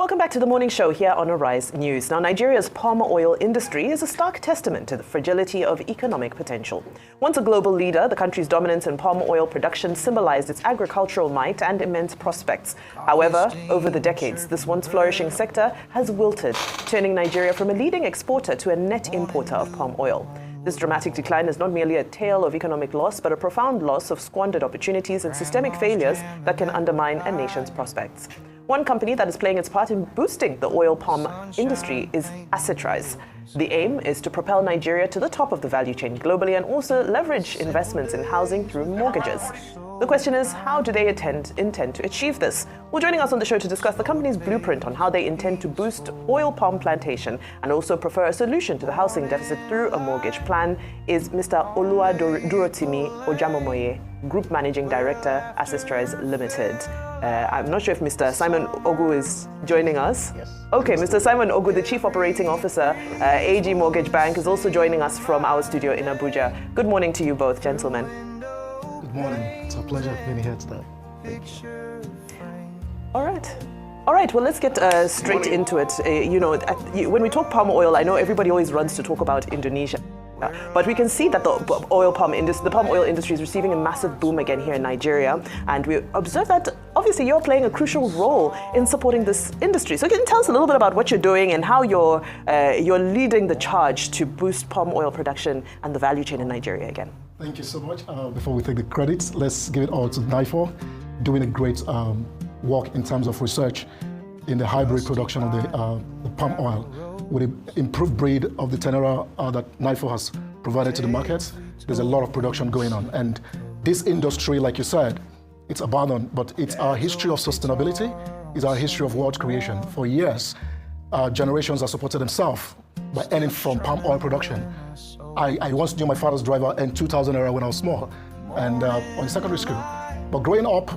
Welcome back to the morning show here on Arise News. Now, Nigeria's palm oil industry is a stark testament to the fragility of economic potential. Once a global leader, the country's dominance in palm oil production symbolized its agricultural might and immense prospects. However, over the decades, this once flourishing sector has wilted, turning Nigeria from a leading exporter to a net importer of palm oil. This dramatic decline is not merely a tale of economic loss, but a profound loss of squandered opportunities and systemic failures that can undermine a nation's prospects. One company that is playing its part in boosting the oil palm industry is Assetrise. The aim is to propel Nigeria to the top of the value chain globally and also leverage investments in housing through mortgages. The question is, how do they intend to achieve this? Well, joining us on the show to discuss the company's blueprint on how they intend to boost oil palm plantation and also prefer a solution to the housing deficit through a mortgage plan is Mr. Oluwadurotimi Ojamomoye, Group Managing Director, Assetrise Limited. I'm not sure if Mr. Simon Ogu is joining us. Yes. Okay, Mr. Simon Ogu, the Chief Operating Officer, AG Mortgage Bank, is also joining us from our studio in Abuja. Good morning to you both, gentlemen. Good morning. It's a pleasure being here today. All right, well, let's get straight into it. When we talk palm oil, I know everybody always runs to talk about Indonesia. But we can see that the palm oil industry is receiving a massive boom again here in Nigeria. And we observe that obviously you're playing a crucial role in supporting this industry. So can you tell us a little bit about what you're doing and how you're leading the charge to boost palm oil production and the value chain in Nigeria again? Thank you so much. Before we take the credits, let's give it all to NIFO, doing a great work in terms of research in the hybrid production of the palm oil, with the improved breed of the Tenera that NIFO has provided to the market. There's a lot of production going on. And this industry, like you said, it's abandoned, but it's our history of sustainability, it's our history of wealth creation. For years, generations have supported themselves by earning from palm oil production. I once knew my father's driver in 2000 era when I was small and on secondary school. But growing up,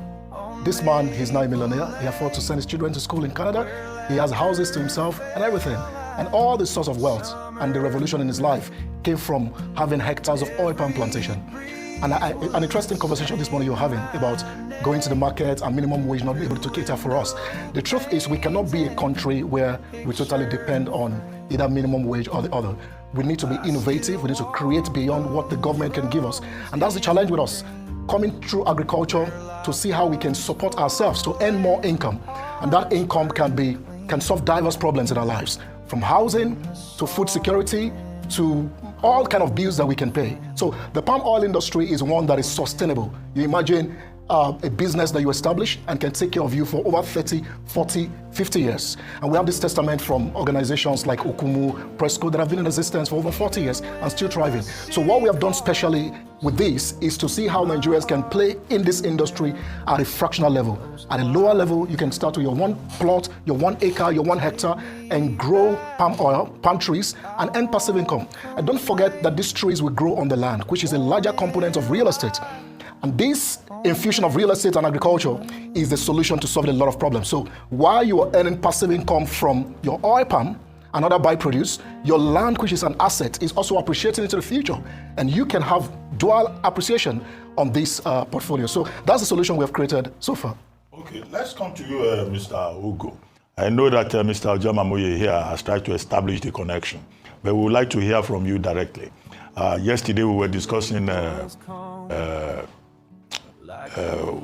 this man, he's now a millionaire. He afforded to send his children to school in Canada. He has houses to himself and everything. And all the source of wealth and the revolution in his life came from having hectares of oil palm plantation. And an interesting conversation this morning you're having about going to the market and minimum wage not being able to cater for us. The truth is we cannot be a country where we totally depend on either minimum wage or the other. We need to be innovative. We need to create beyond what the government can give us. And that's the challenge with us, coming through agriculture to see how we can support ourselves to earn more income. And that income can solve diverse problems in our lives, from housing to food security to all kind of bills that we can pay. So the palm oil industry is one that is sustainable. You imagine a business that you establish and can take care of you for over 30, 40, 50 years. And we have this testament from organizations like Okumu, Presco that have been in existence for over 40 years and still thriving. So what we have done specially with this is to see how Nigerians can play in this industry at a fractional level. At a lower level, you can start with your one plot, your 1 acre, your 1 hectare, and grow palm oil, palm trees, and earn passive income. And don't forget that these trees will grow on the land, which is a larger component of real estate. And this infusion of real estate and agriculture is the solution to solving a lot of problems. So while you are earning passive income from your oil palm and other byproducts, your land, which is an asset, is also appreciating into the future. And you can have dual appreciation on this portfolio. So that's the solution we have created so far. Okay, let's come to you, Mr. Ugo. I know that Mr. Ojamomoye here has tried to establish the connection, but we would like to hear from you directly. Yesterday we were discussing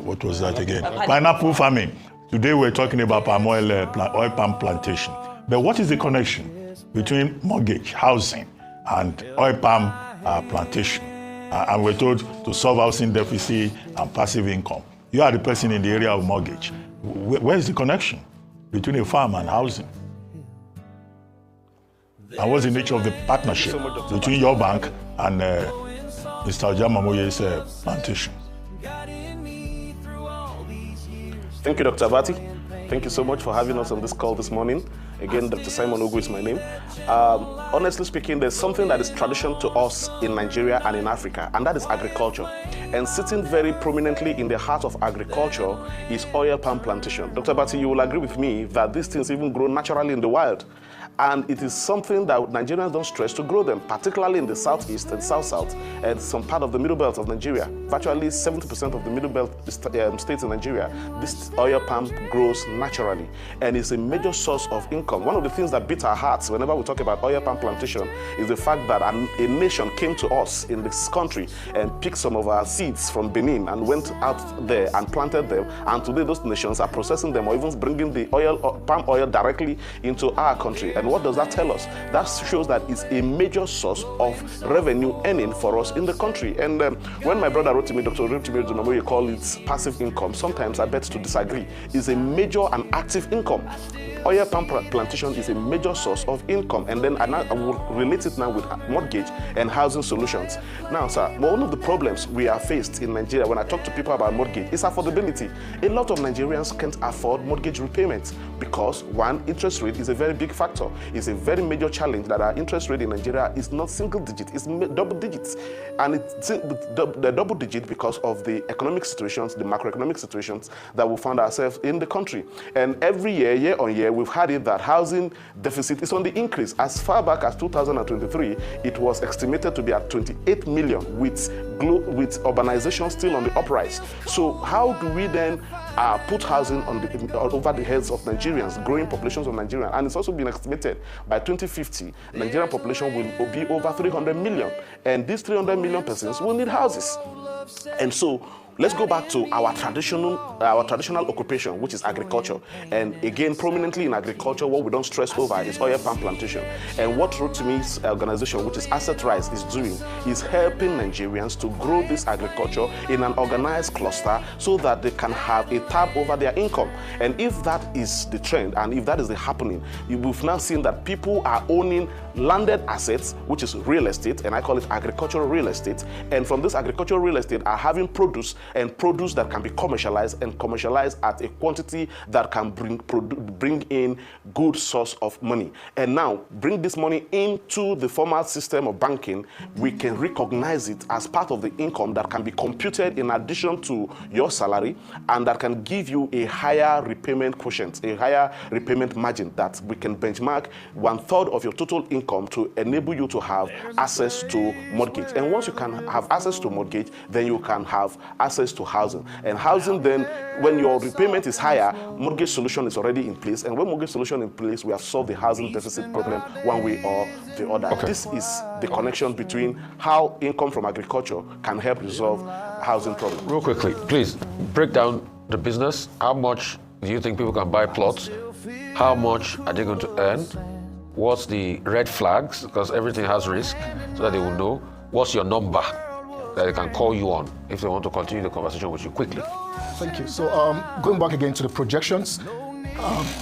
what was that again? Pineapple farming. Today we're talking about palm oil, oil palm plantation. But what is the connection between mortgage, housing, and oil palm plantation? And we're told to solve housing deficit and passive income. You are the person in the area of mortgage. Where is the connection between a farm and housing? And what's the nature of the partnership between your bank and Mr. Ojamomoye's plantation? Thank you, Dr. Abati. Thank you so much for having us on this call this morning. Again, Dr. Simon Ogu is my name. Honestly speaking, there's something that is tradition to us in Nigeria and in Africa, and that is agriculture. And sitting very prominently in the heart of agriculture is oil palm plantation. Dr. Abati, you will agree with me that these things even grow naturally in the wild. And it is something that Nigerians don't stress to grow them, particularly in the southeast and south-south and some part of the middle belt of Nigeria. Virtually 70% of the middle belt states in Nigeria, this oil palm grows naturally and is a major source of income. One of the things that beat our hearts whenever we talk about oil palm plantation is the fact that a nation came to us in this country and picked some of our seeds from Benin and went out there and planted them, and today those nations are processing them or even bringing the palm oil directly into our country. And what does that tell us? That shows that it's a major source of revenue earning for us in the country. And when my brother wrote to me, Dr. Rotimi, you call it passive income, sometimes I bet to disagree. It's a major and active income. Oil palm plantation is a major source of income, and then I will relate it now with mortgage and housing solutions. Now, sir, one of the problems we are faced in Nigeria when I talk to people about mortgage is affordability. A lot of Nigerians can't afford mortgage repayments because, one, interest rate is a very big factor. It's a very major challenge that our interest rate in Nigeria is not single digit, it's double digits. And it's the double digit because of the economic situations, the macroeconomic situations that we found ourselves in the country. And every year, year on year, we've had it that housing deficit is on the increase. As far back as 2023, it was estimated to be at 28 million with urbanization still on the uprise. So how do we then put housing over the heads of Nigerians, growing populations of Nigerians? And it's also been estimated by 2050, Nigerian population will be over 300 million. And these 300 million persons will need houses. And so let's go back to our traditional occupation, which is agriculture. And again, prominently in agriculture, what we don't stress over is oil palm plantation. And what Rotimi's organization, which is Asset Rise, is doing is helping Nigerians to grow this agriculture in an organized cluster so that they can have a tab over their income. And if that is the trend, and if that is the happening, we've now seen that people are owning landed assets, which is real estate, and I call it agricultural real estate. And from this agricultural real estate are having produce, and produce that can be commercialized and commercialized at a quantity that can bring in good source of money. And now bring this money into the formal system of banking, we can recognize it as part of the income that can be computed in addition to your salary, and that can give you a higher repayment quotient, a higher repayment margin that we can benchmark 1/3 of your total income to enable you to have access to mortgage. And once you can have access to mortgage, then you can have access to housing. And housing then, when your repayment is higher, mortgage solution is already in place. And when mortgage solution in place, we have solved the housing deficit problem one way or the other. Okay. This is the connection between how income from agriculture can help resolve housing problem. Real quickly, please break down the business. How much do you think people can buy plots? How much are they going to earn? What's the red flags? Because everything has risk, so that they will know. What's your number that they can call you on if they want to continue the conversation with you quickly? Thank you. So going back again to the projections,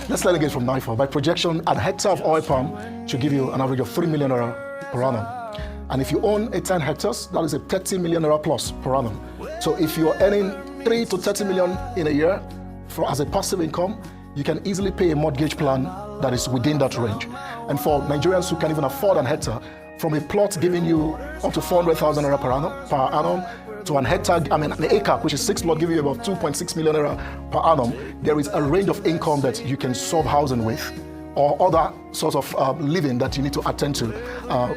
let's learn again from NIFA. By projection, a hectare of oil palm should give you an average of 3 million naira per annum. And if you own 10 hectares, that is a 30 million naira plus per annum. So if you're earning 3 to 30 million in a year as a passive income, you can easily pay a mortgage plan that is within that range. And for Nigerians who can even afford an hectare, from a plot giving you up to 400,000 naira per annum to an hectare, an acre, which is 6 plots, giving you about 2.6 million naira per annum, there is a range of income that you can solve housing with, or other sorts of living that you need to attend to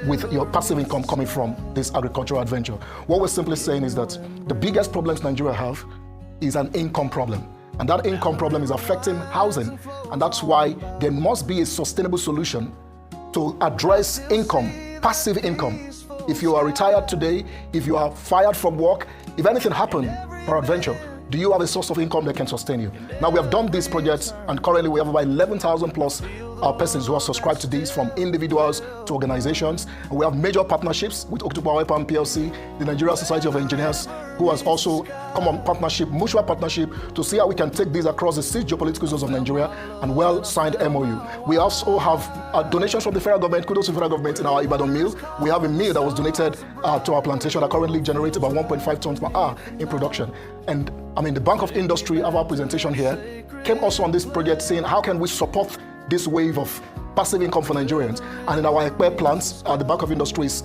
with your passive income coming from this agricultural adventure. What we're simply saying is that the biggest problems Nigeria have is an income problem. And that income problem is affecting housing. And that's why there must be a sustainable solution to address income, passive income. If you are retired today, if you are fired from work, if anything happened, peradventure, do you have a source of income that can sustain you? Now, we have done these projects, and currently we have about 11,000 plus persons who are subscribed to these, from individuals to organizations. And we have major partnerships with October Oil Palm PLC, the Nigeria Society of Engineers, who has also come on partnership, mutual partnership, to see how we can take these across the 6 geopolitical zones of Nigeria, and well-signed MOU. We also have donations from the federal government. Kudos to the federal government in our Ibadan mill. We have a mill that was donated to our plantation that currently generates about 1.5 tons per hour in production. And the Bank of Industry, of our presentation here, came also on this project saying, how can we support this wave of passive income for Nigerians? And in our Ekpe plants, the Bank of Industry is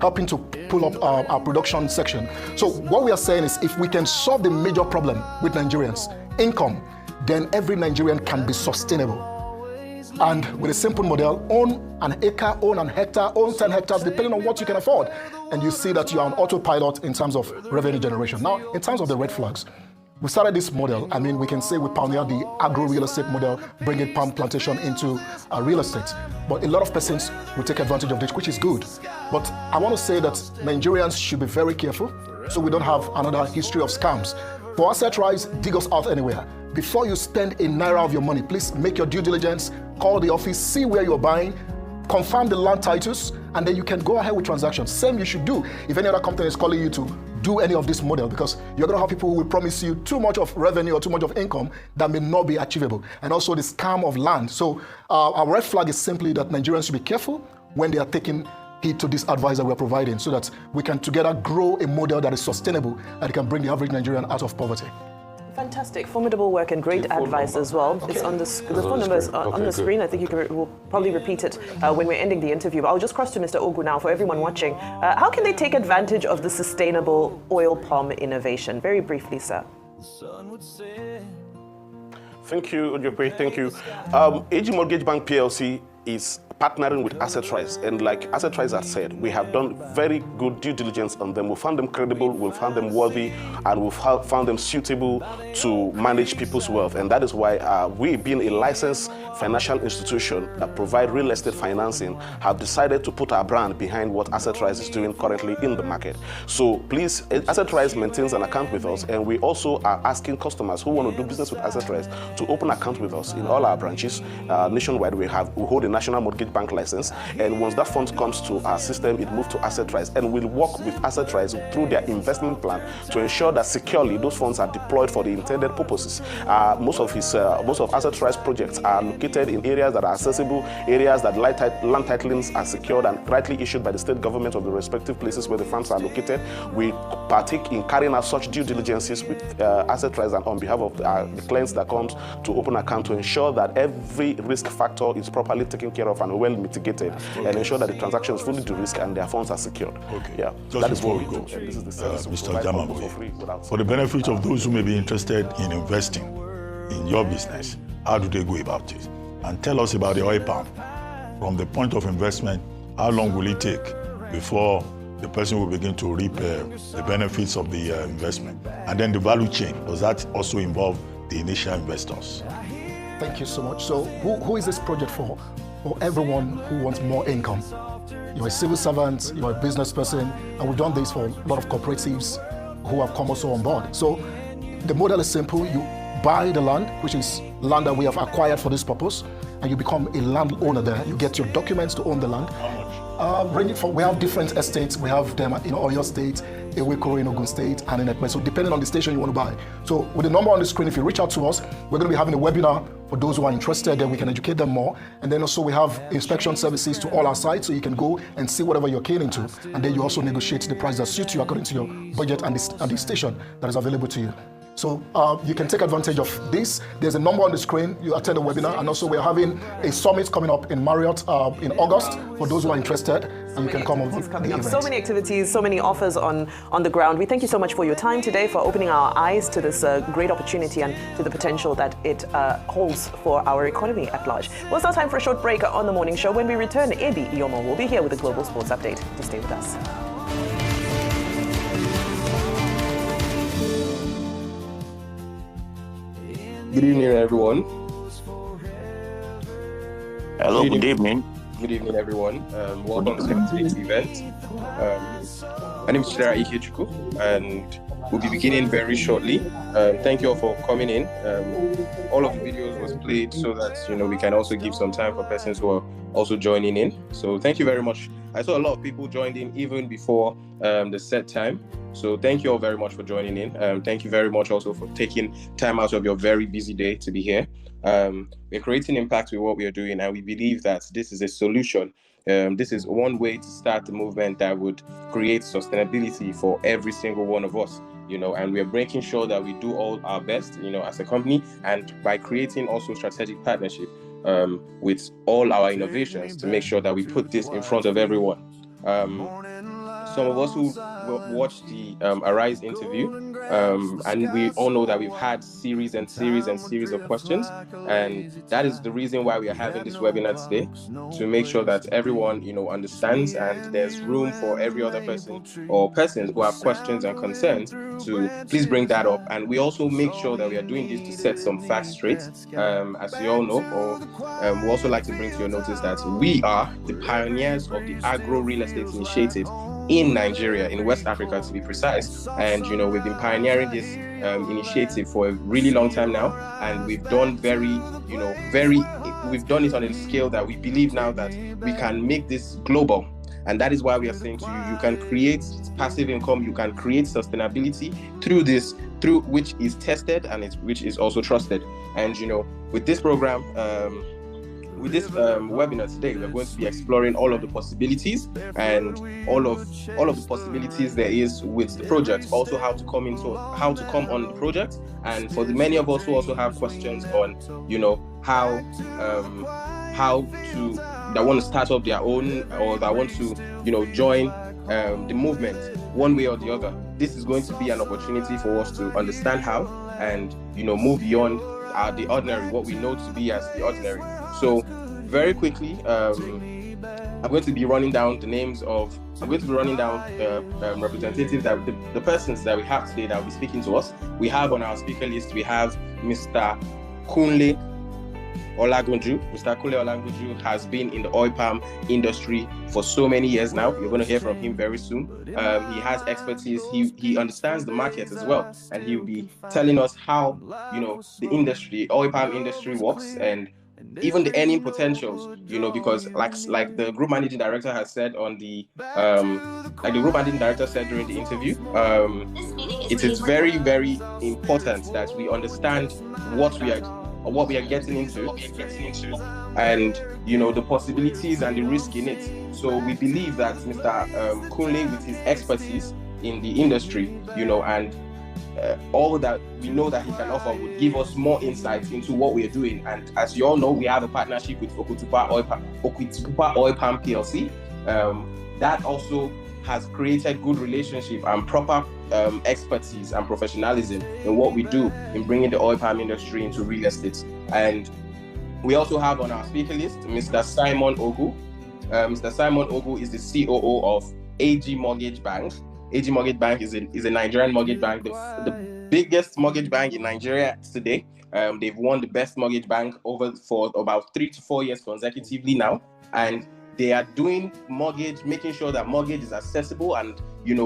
helping to pull up our production section. So what we are saying is, if we can solve the major problem with Nigerians, income, then every Nigerian can be sustainable. And with a simple model, own an acre, own an hectare, own 10 hectares, depending on what you can afford. And you see that you are on autopilot in terms of revenue generation. Now, in terms of the red flags, we started this model. I mean, we can say we pioneered the agro-real estate model, bringing palm plantation into real estate. But a lot of persons will take advantage of this, which is good. But I want to say that Nigerians should be very careful so we don't have another history of scams. For asset rise, dig us out anywhere. Before you spend a naira of your money, please make your due diligence, call the office, see where you're buying, confirm the land titles, and then you can go ahead with transactions. Same you should do if any other company is calling you to do any of this model, because you're going to have people who will promise you too much of revenue or too much of income that may not be achievable. And also the scam of land. So our red flag is simply that Nigerians should be careful when they are taking heed to this advisor we're providing, so that we can together grow a model that is sustainable, that can bring the average Nigerian out of poverty. Fantastic, formidable work and great advice as well. Okay. It's on the phone numbers on the screen. I think we'll probably repeat it when we're ending the interview. But I'll just cross to Mr. Ogu now for everyone watching. How can they take advantage of the sustainable oil palm innovation? Very briefly, sir. Thank you, Ojope. Thank you. AG Mortgage Bank PLC is partnering with Asset Rise, and like Asset Rise has said, we have done very good due diligence on them. We found them credible, we found them worthy, and we found them suitable to manage people's wealth. And that is why we, being a licensed financial institution that provide real estate financing, have decided to put our brand behind what Asset Rise is doing currently in the market. So please, Asset Rise maintains an account with us, and we also are asking customers who want to do business with Asset Rise to open an account with us in all our branches nationwide. We hold a national mortgage bank license, and once that fund comes to our system, it moves to Asset Rise, and we'll work with Asset Rise through their investment plan to ensure that securely those funds are deployed for the intended purposes. Most of Asset Rise projects are located in areas that are accessible, areas that land titlings are secured and rightly issued by the state government of the respective places where the funds are located. We partake in carrying out such due diligences with Asset Rise and on behalf of the clients that comes to open an account, to ensure that every risk factor is properly taken care of and well mitigated, and ensure that the transaction is fully de-risk and their funds are secured. Okay. Yeah, just that is what we go, do. This is the service Mr. Jamabo, for the benefit of those who may be interested in investing in your business, how do they go about it? And tell us about the oil palm. From the point of investment, how long will it take before the person will begin to reap the benefits of the investment? And then the value chain, does that also involve the initial investors? Thank you so much. So who is this project for? For everyone who wants more income. You're a civil servant, you're a business person, and we've done this for a lot of cooperatives who have come also on board. So the model is simple. You buy the land, which is land that we have acquired for this purpose, and you become a landowner there. You get your documents to own the land. We have different estates. We have them in Oyo State, Ewekoro in Ogun State, and in Ekpe. So depending on the station you want to buy. So with the number on the screen, if you reach out to us, we're going to be having a webinar for those who are interested. Then we can educate them more. And then also we have inspection services to all our sites, so you can go and see whatever you're keen into. And then you also negotiate the price that suits you according to your budget and the station that is available to you. So you can take advantage of this. There's a number on the screen. You attend the webinar, and also we're having a summit coming up in Marriott in August for those who are interested, and you can come over the event. So many activities, so many offers on the ground. We thank you so much for your time today, for opening our eyes to this great opportunity and to the potential that it holds for our economy at large. Well, it's now time for a short break on the morning show. When we return, Ebi Iyomo will be here with a global sports update. Please stay with us. Good evening, everyone. Hello, good evening. Good evening, everyone. Welcome to today's event. My name is Chidera Ikechukwu, and we'll be beginning very shortly. Thank you all for coming in. All of the videos was played so that we can also give some time for persons who are also joining in. So thank you very much. I saw a lot of people joined in even before the set time. So thank you all very much for joining in. Thank you very much also for taking time out of your very busy day to be here. We're creating impact with what we are doing, and we believe that this is a solution. This is one way to start the movement that would create sustainability for every single one of us, and we're making sure that we do all our best, as a company, and by creating also strategic partnership with all our innovations to make sure that we put this in front of everyone. Some of us who watched the Arise interview And we all know that we've had series and series and series of questions, and that is the reason why we are having this webinar today, to make sure that everyone, understands, and there's room for every other person or persons who have questions and concerns to please bring that up. And we also make sure that we are doing this to set some facts straight. As you all know, we also like to bring to your notice that we are the pioneers of the agro-real estate initiative in Nigeria, in West Africa to be precise. And we've been pioneering this initiative for a really long time now, and we've done we've done it on a scale that we believe now that we can make this global. And that is why we are saying to you, you can create passive income, you can create sustainability through which is tested and which is also trusted. And with this program, with this webinar today, we're going to be exploring all of the possibilities and all of the possibilities there is with the project. Also, how to come on the project, and for the many of us who also have questions on, how to that want to start up their own, or that want to, join the movement one way or the other. This is going to be an opportunity for us to understand how and move beyond the ordinary, what we know to be as the ordinary. So very quickly, I'm going to be running down representatives, that the persons that we have today that will be speaking to us. We have on our speaker list, we have Mr. Kunle Olagunju. Mr. Kunle Olagunju has been in the oil palm industry for so many years now. You're going to hear from him very soon. He has expertise. He understands the market as well, and he'll be telling us how the oil palm industry works, and even the earning potentials, because like the group managing director has said during the interview, it is very, very important that we understand what we are getting into, and the possibilities and the risk in it. So we believe that Mr. Kunle, with his expertise in the industry, and all that we know that he can offer, would give us more insights into what we are doing. And as you all know, we have a partnership with Okitipupa Oil Palm PLC. That also has created good relationship and proper expertise and professionalism in what we do in bringing the oil palm industry into real estate. And we also have on our speaker list Mr. Simon Ogu. Mr. Simon Ogu is the COO of AG Mortgage Bank. AG Mortgage Bank is a Nigerian mortgage bank, the biggest mortgage bank in Nigeria today. They've won the best mortgage bank for about 3 to 4 years consecutively now, and they are doing mortgage, making sure that mortgage is accessible and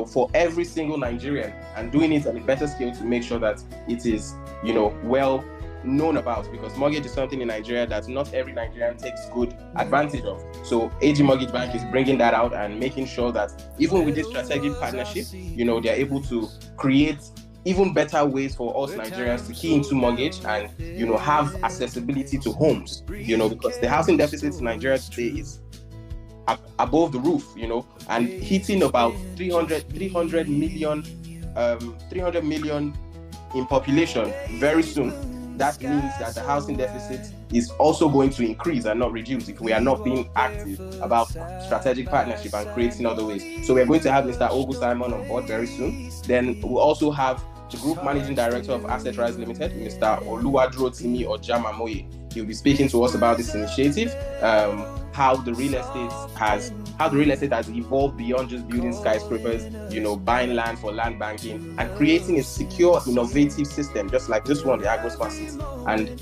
for every single Nigerian, and doing it on a better scale to make sure that it is well known about, because mortgage is something in Nigeria that not every Nigerian takes good advantage of. So AG Mortgage Bank is bringing that out and making sure that even with this strategic partnership, they're able to create even better ways for us Nigerians to key into mortgage and have accessibility to homes, because the housing deficit in Nigeria today is above the roof, and hitting about 300 million in population very soon. That means that the housing deficit is also going to increase and not reduce if we are not being active about strategic partnership and creating other ways. So we're going to have Mr. Ogu Simon on board very soon. Then we'll also have the Group Managing Director of Asset Rise Limited, Mr. Oluwadrotimi Ojamamoye. He'll be speaking to us about this initiative, how the real estate has evolved beyond just building skyscrapers, buying land for land banking, and creating a secure, innovative system, just like this one, the agro-smart city, and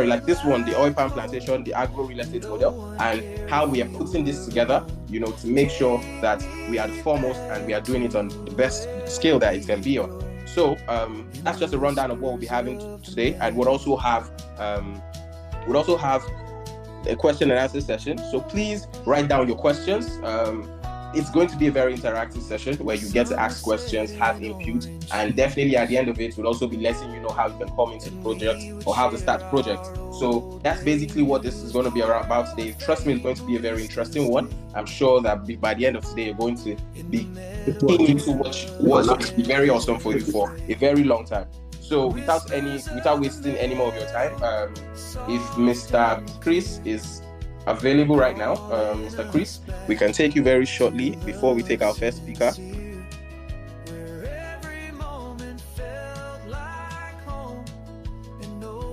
like this one, the oil palm plantation, the agro-real estate model, and how we are putting this together, to make sure that we are the foremost and we are doing it on the best scale that it can be on. So that's just a rundown of what we'll be having today, and we'll also have a question and answer session. So please write down your questions. It's going to be a very interactive session where you get to ask questions, have input, and definitely at the end of it, we'll also be letting you know how you can come into the project or how to start the project. So that's basically what this is going to be about today. Trust me, it's going to be a very interesting one. I'm sure that by the end of today, you're going to be into what was going to be very awesome for you for a very long time. So without wasting any more of your time, if Mr. Chris is available right now, Mr. Chris, we can take you very shortly before we take our first speaker.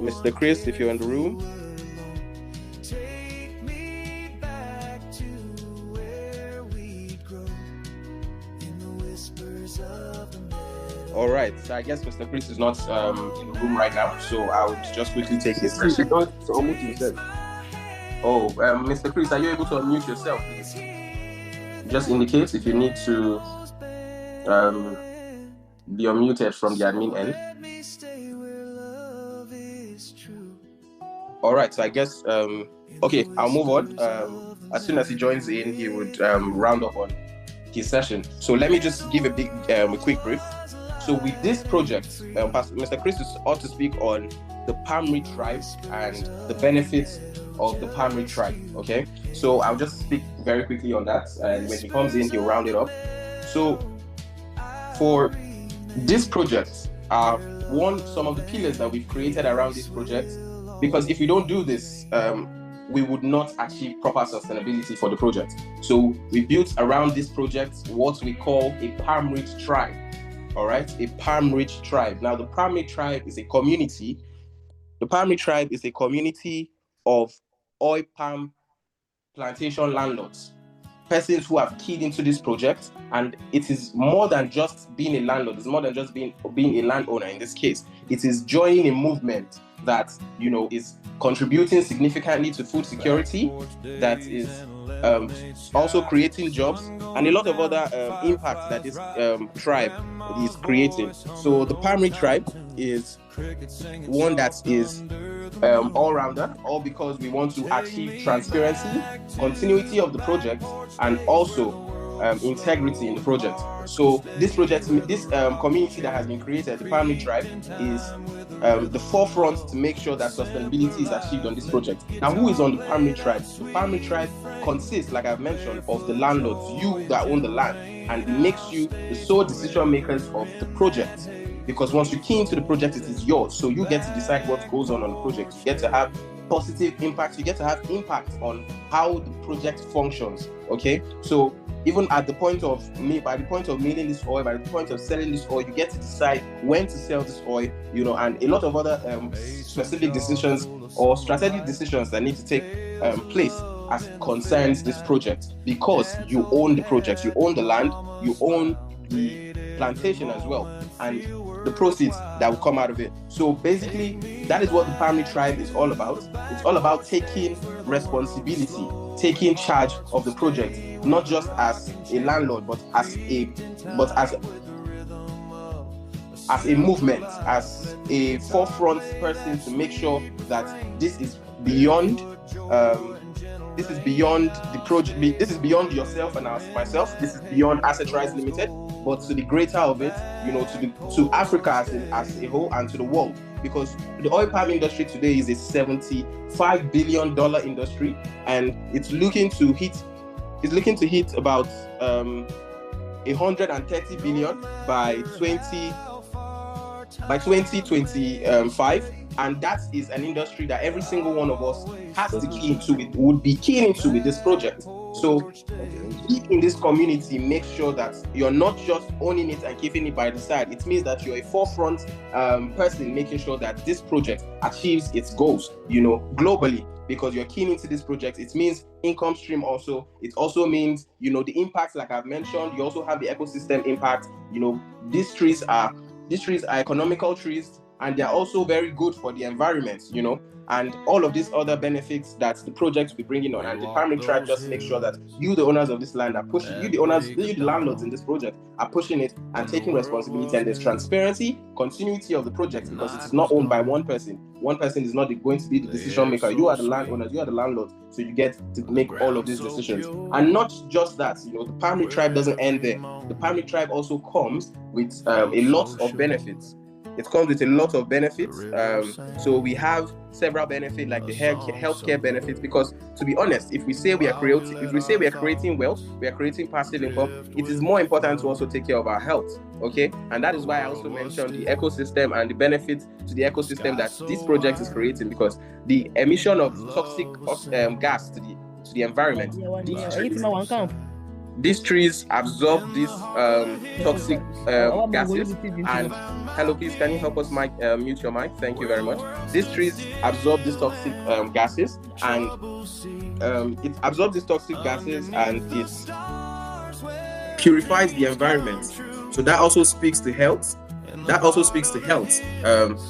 Mr. Chris, if you're in the room. All right, so I guess Mr. Chris is not in the room right now, so I would just quickly take his question. Oh, Mr. Chris, are you able to unmute yourself, please? Just indicate if you need to be unmuted from the admin end. All right, so I guess, okay, I'll move on. As soon as he joins in, he would round up on his session. So let me just give a quick brief. So with this project, Mr. Chris ought to speak on the Pamri tribe and the benefits of the Pamri tribe, okay? So I'll just speak very quickly on that, and when he comes in, he'll round it up. So for this project, some of the pillars that we've created around this project, because if we don't do this, we would not achieve proper sustainability for the project. So we built around this project what we call a palm-rich tribe, all right? A palm-rich tribe. Now, the palm-rich tribe is a community. The palm-rich tribe is a community of oil palm plantation landlords, persons who have keyed into this project, and it is more than just being a landlord. It's more than just being a landowner in this case. It is joining a movement that, you know, is contributing significantly to food security, that is also creating jobs, and a lot of other impacts that this tribe is creating. So the Pamri tribe is one that is all-rounder, all because we want to achieve transparency, continuity of the project, and also integrity in the project. So this project, this community that has been created, the Pamri tribe, is the forefront to make sure that sustainability is achieved on this project. Now, who is on the Pamri tribe? The Pamri tribe consists, like I've mentioned, of the landlords, you that own the land, and it makes you the sole decision makers of the project. Because once you key into the project, it is yours. So you get to decide what goes on the project. You get to have positive impacts. You get to have impact on how the project functions. Okay. So even at the point of by the point of milling this oil, by the point of selling this oil, you get to decide when to sell this oil. You know, and a lot of other specific decisions or strategic decisions that need to take place as concerns this project, because you own the project, you own the land, you own the plantation as well, and the proceeds that will come out of it. So basically, that is what the Pamri tribe is all about. It's all about taking responsibility, taking charge of the project, not just as a landlord, but as a movement, as a forefront person to make sure that this is beyond the project. This is beyond yourself and myself. This is beyond Asset Rise Limited, but to the greater of it, you know, to Africa as a whole and to the world. Because the oil palm industry today is a $75 billion industry, and it's looking to hit about 130 billion by 2025. And that is an industry that every single one of us has to key into it, would be keying into with this project. So in this community, make sure that you're not just owning it and keeping it by the side. It means that you're a forefront person making sure that this project achieves its goals, you know, globally, because you're keying into this project. It means income stream also. It also means, you know, the impacts, like I've mentioned. You also have the ecosystem impact. You know, these trees are economical trees, and they're also very good for the environment, you know, and all of these other benefits that the project will be bringing on. And the Pamri tribe just makes sure that you, the owners of this land, are pushing, you, the landlords in this project, are pushing it and taking responsibility. And there's transparency, continuity of the project, because it is not owned by one person. One person is not going to be the decision maker. You are the landowners, you are the landlord, so you get to make all of these decisions. And not just that, you know, the Pamri tribe doesn't end there. The Pamri tribe also comes with a lot of benefits. It comes with a lot of benefits. So we have several benefits, like the healthcare benefits, because to be honest, if we say we are creating wealth, we are creating passive income, it is more important to also take care of our health. Okay, and that is why I also mentioned the ecosystem and the benefits to the ecosystem that this project is creating, because the emission of toxic gas to the environment these trees absorb these toxic gases. And hello, please, can you help us mute your mic? Thank you very much. These trees absorb these toxic gases, and it absorbs these toxic gases, and it purifies the environment. So that also speaks to health.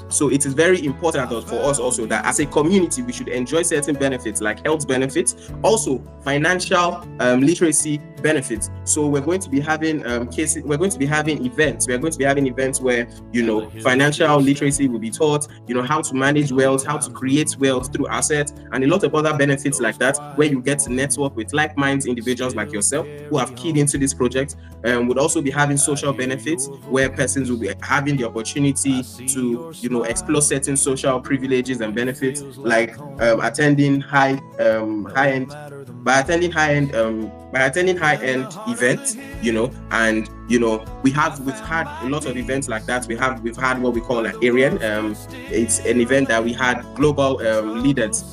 So it is very important for us also that as a community we should enjoy certain benefits like health benefits, also financial literacy benefits. So we're going to be having events. We're going to be having events where, you know, financial literacy will be taught, you know, how to manage wealth, how to create wealth through assets, and a lot of other benefits like that, where you get to network with like-minded individuals like yourself who have keyed into this project. Would also be having social benefits where persons will be having the opportunity to, you know, explore certain social privileges and benefits, like attending high-end events, you know. And you know, we've had a lot of events like that. We've had what we call an Arian. It's an event that we had global leaders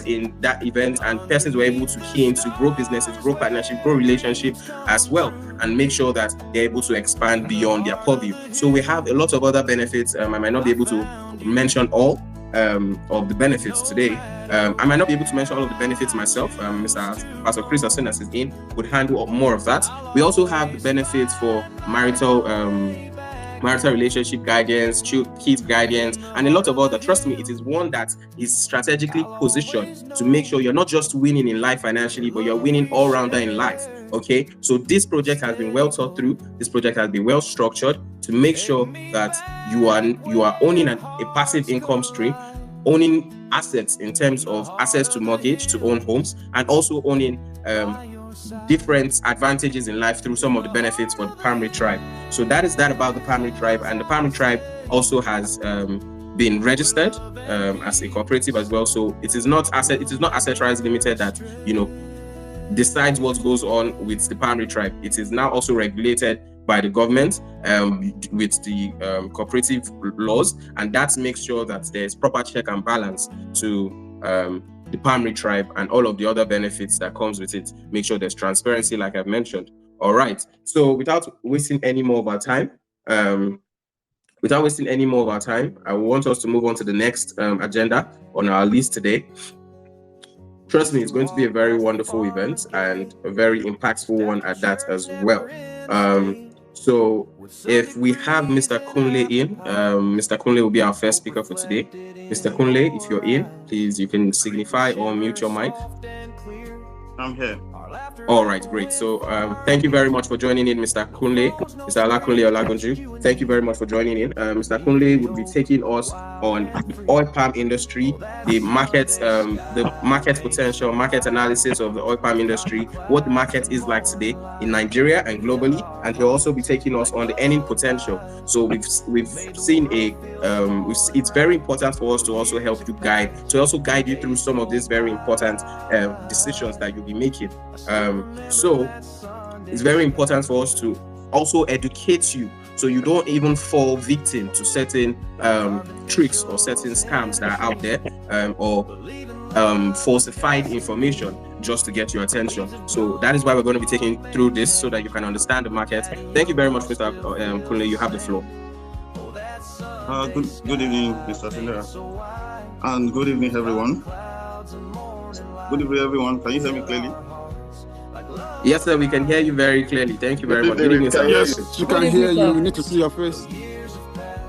in that event, and persons were able to key into grow businesses, grow partnership, grow relationship as well, and make sure that they're able to expand beyond their purview. So we have a lot of other benefits. I might not be able to mention all of the benefits today. I might not be able to mention all of the benefits myself. Mr. Pastor Chris, as soon as he's in, would handle more of that. We also have the benefits for marital relationship guidance, kids guidance, and a lot of other. Trust me, it is one that is strategically positioned to make sure you're not just winning in life financially, but you're winning all rounder in life. Okay, so this project has been well thought through. This project has been well structured to make sure that you are owning a passive income stream, owning assets in terms of access to mortgage to own homes, and also owning different advantages in life through some of the benefits for the primary tribe. So that is that about the primary tribe. And the primary tribe also has been registered as a cooperative as well. So it is not Asset Rights Limited that, you know, decides what goes on with the primary tribe. It is now also regulated by the government with the cooperative laws, and that makes sure that there's proper check and balance to the primary tribe and all of the other benefits that comes with it. Make sure there's transparency, like I've mentioned. All right. So without wasting any more of our time, I want us to move on to the next agenda on our list today. Trust me, it's going to be a very wonderful event and a very impactful one at that as well. So if we have Mr. Kunle in, Mr. Kunle will be our first speaker for today. Mr. Kunle, if you're in, please, you can signify or mute your mic. I'm here. All right, great. So thank you very much for joining in, Mr. Kunle, Mr. Alakunle Olagunju. Thank you very much for joining in. Mr. Kunle will be taking us on the oil palm industry, the market potential, market analysis of the oil palm industry, what the market is like today in Nigeria and globally, and he'll also be taking us on the earning potential. So we've seen it's very important for us to also help you guide you through some of these very important decisions that you'll be making. So it's very important for us to also educate you so you don't even fall victim to certain tricks or certain scams that are out there, or falsified information just to get your attention. So that is why we're going to be taking through this so that you can understand the market. Thank you very much, Mr. Kunle. You have the floor. Good evening, Mr. Sindera. And good evening, everyone. Good evening, everyone. Can you hear me clearly? Yes, sir, we can hear you very clearly. Thank you very much. Good evening, sir. Yes, you can hear you. We need to see your face.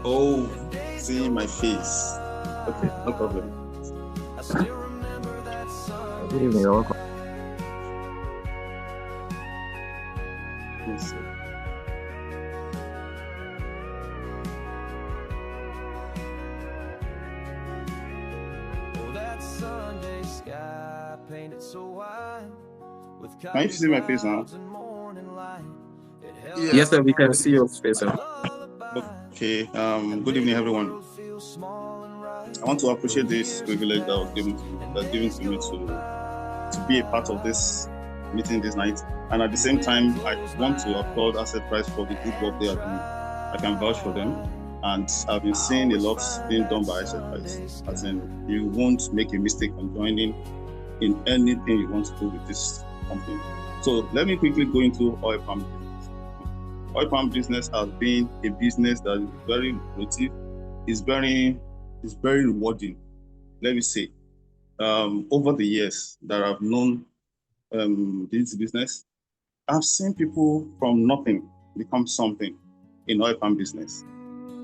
Oh, see my face. Okay, no problem. Good evening, you're welcome. Yes, sir. Can you see my face now? Yes, sir, we can see your face, sir. Okay, good evening, everyone. I want to appreciate this privilege that was given to me to be a part of this meeting this night. And at the same time, I want to applaud Asset Price for the good work they are doing. I can vouch for them. And I've been seeing a lot being done by Asset Price. As in, you won't make a mistake on joining in anything you want to do with this company. So let me quickly go into oil palm business. Oil palm business has been a business that is very lucrative, is very rewarding. Let me say, over the years that I've known this business, I've seen people from nothing become something in oil palm business.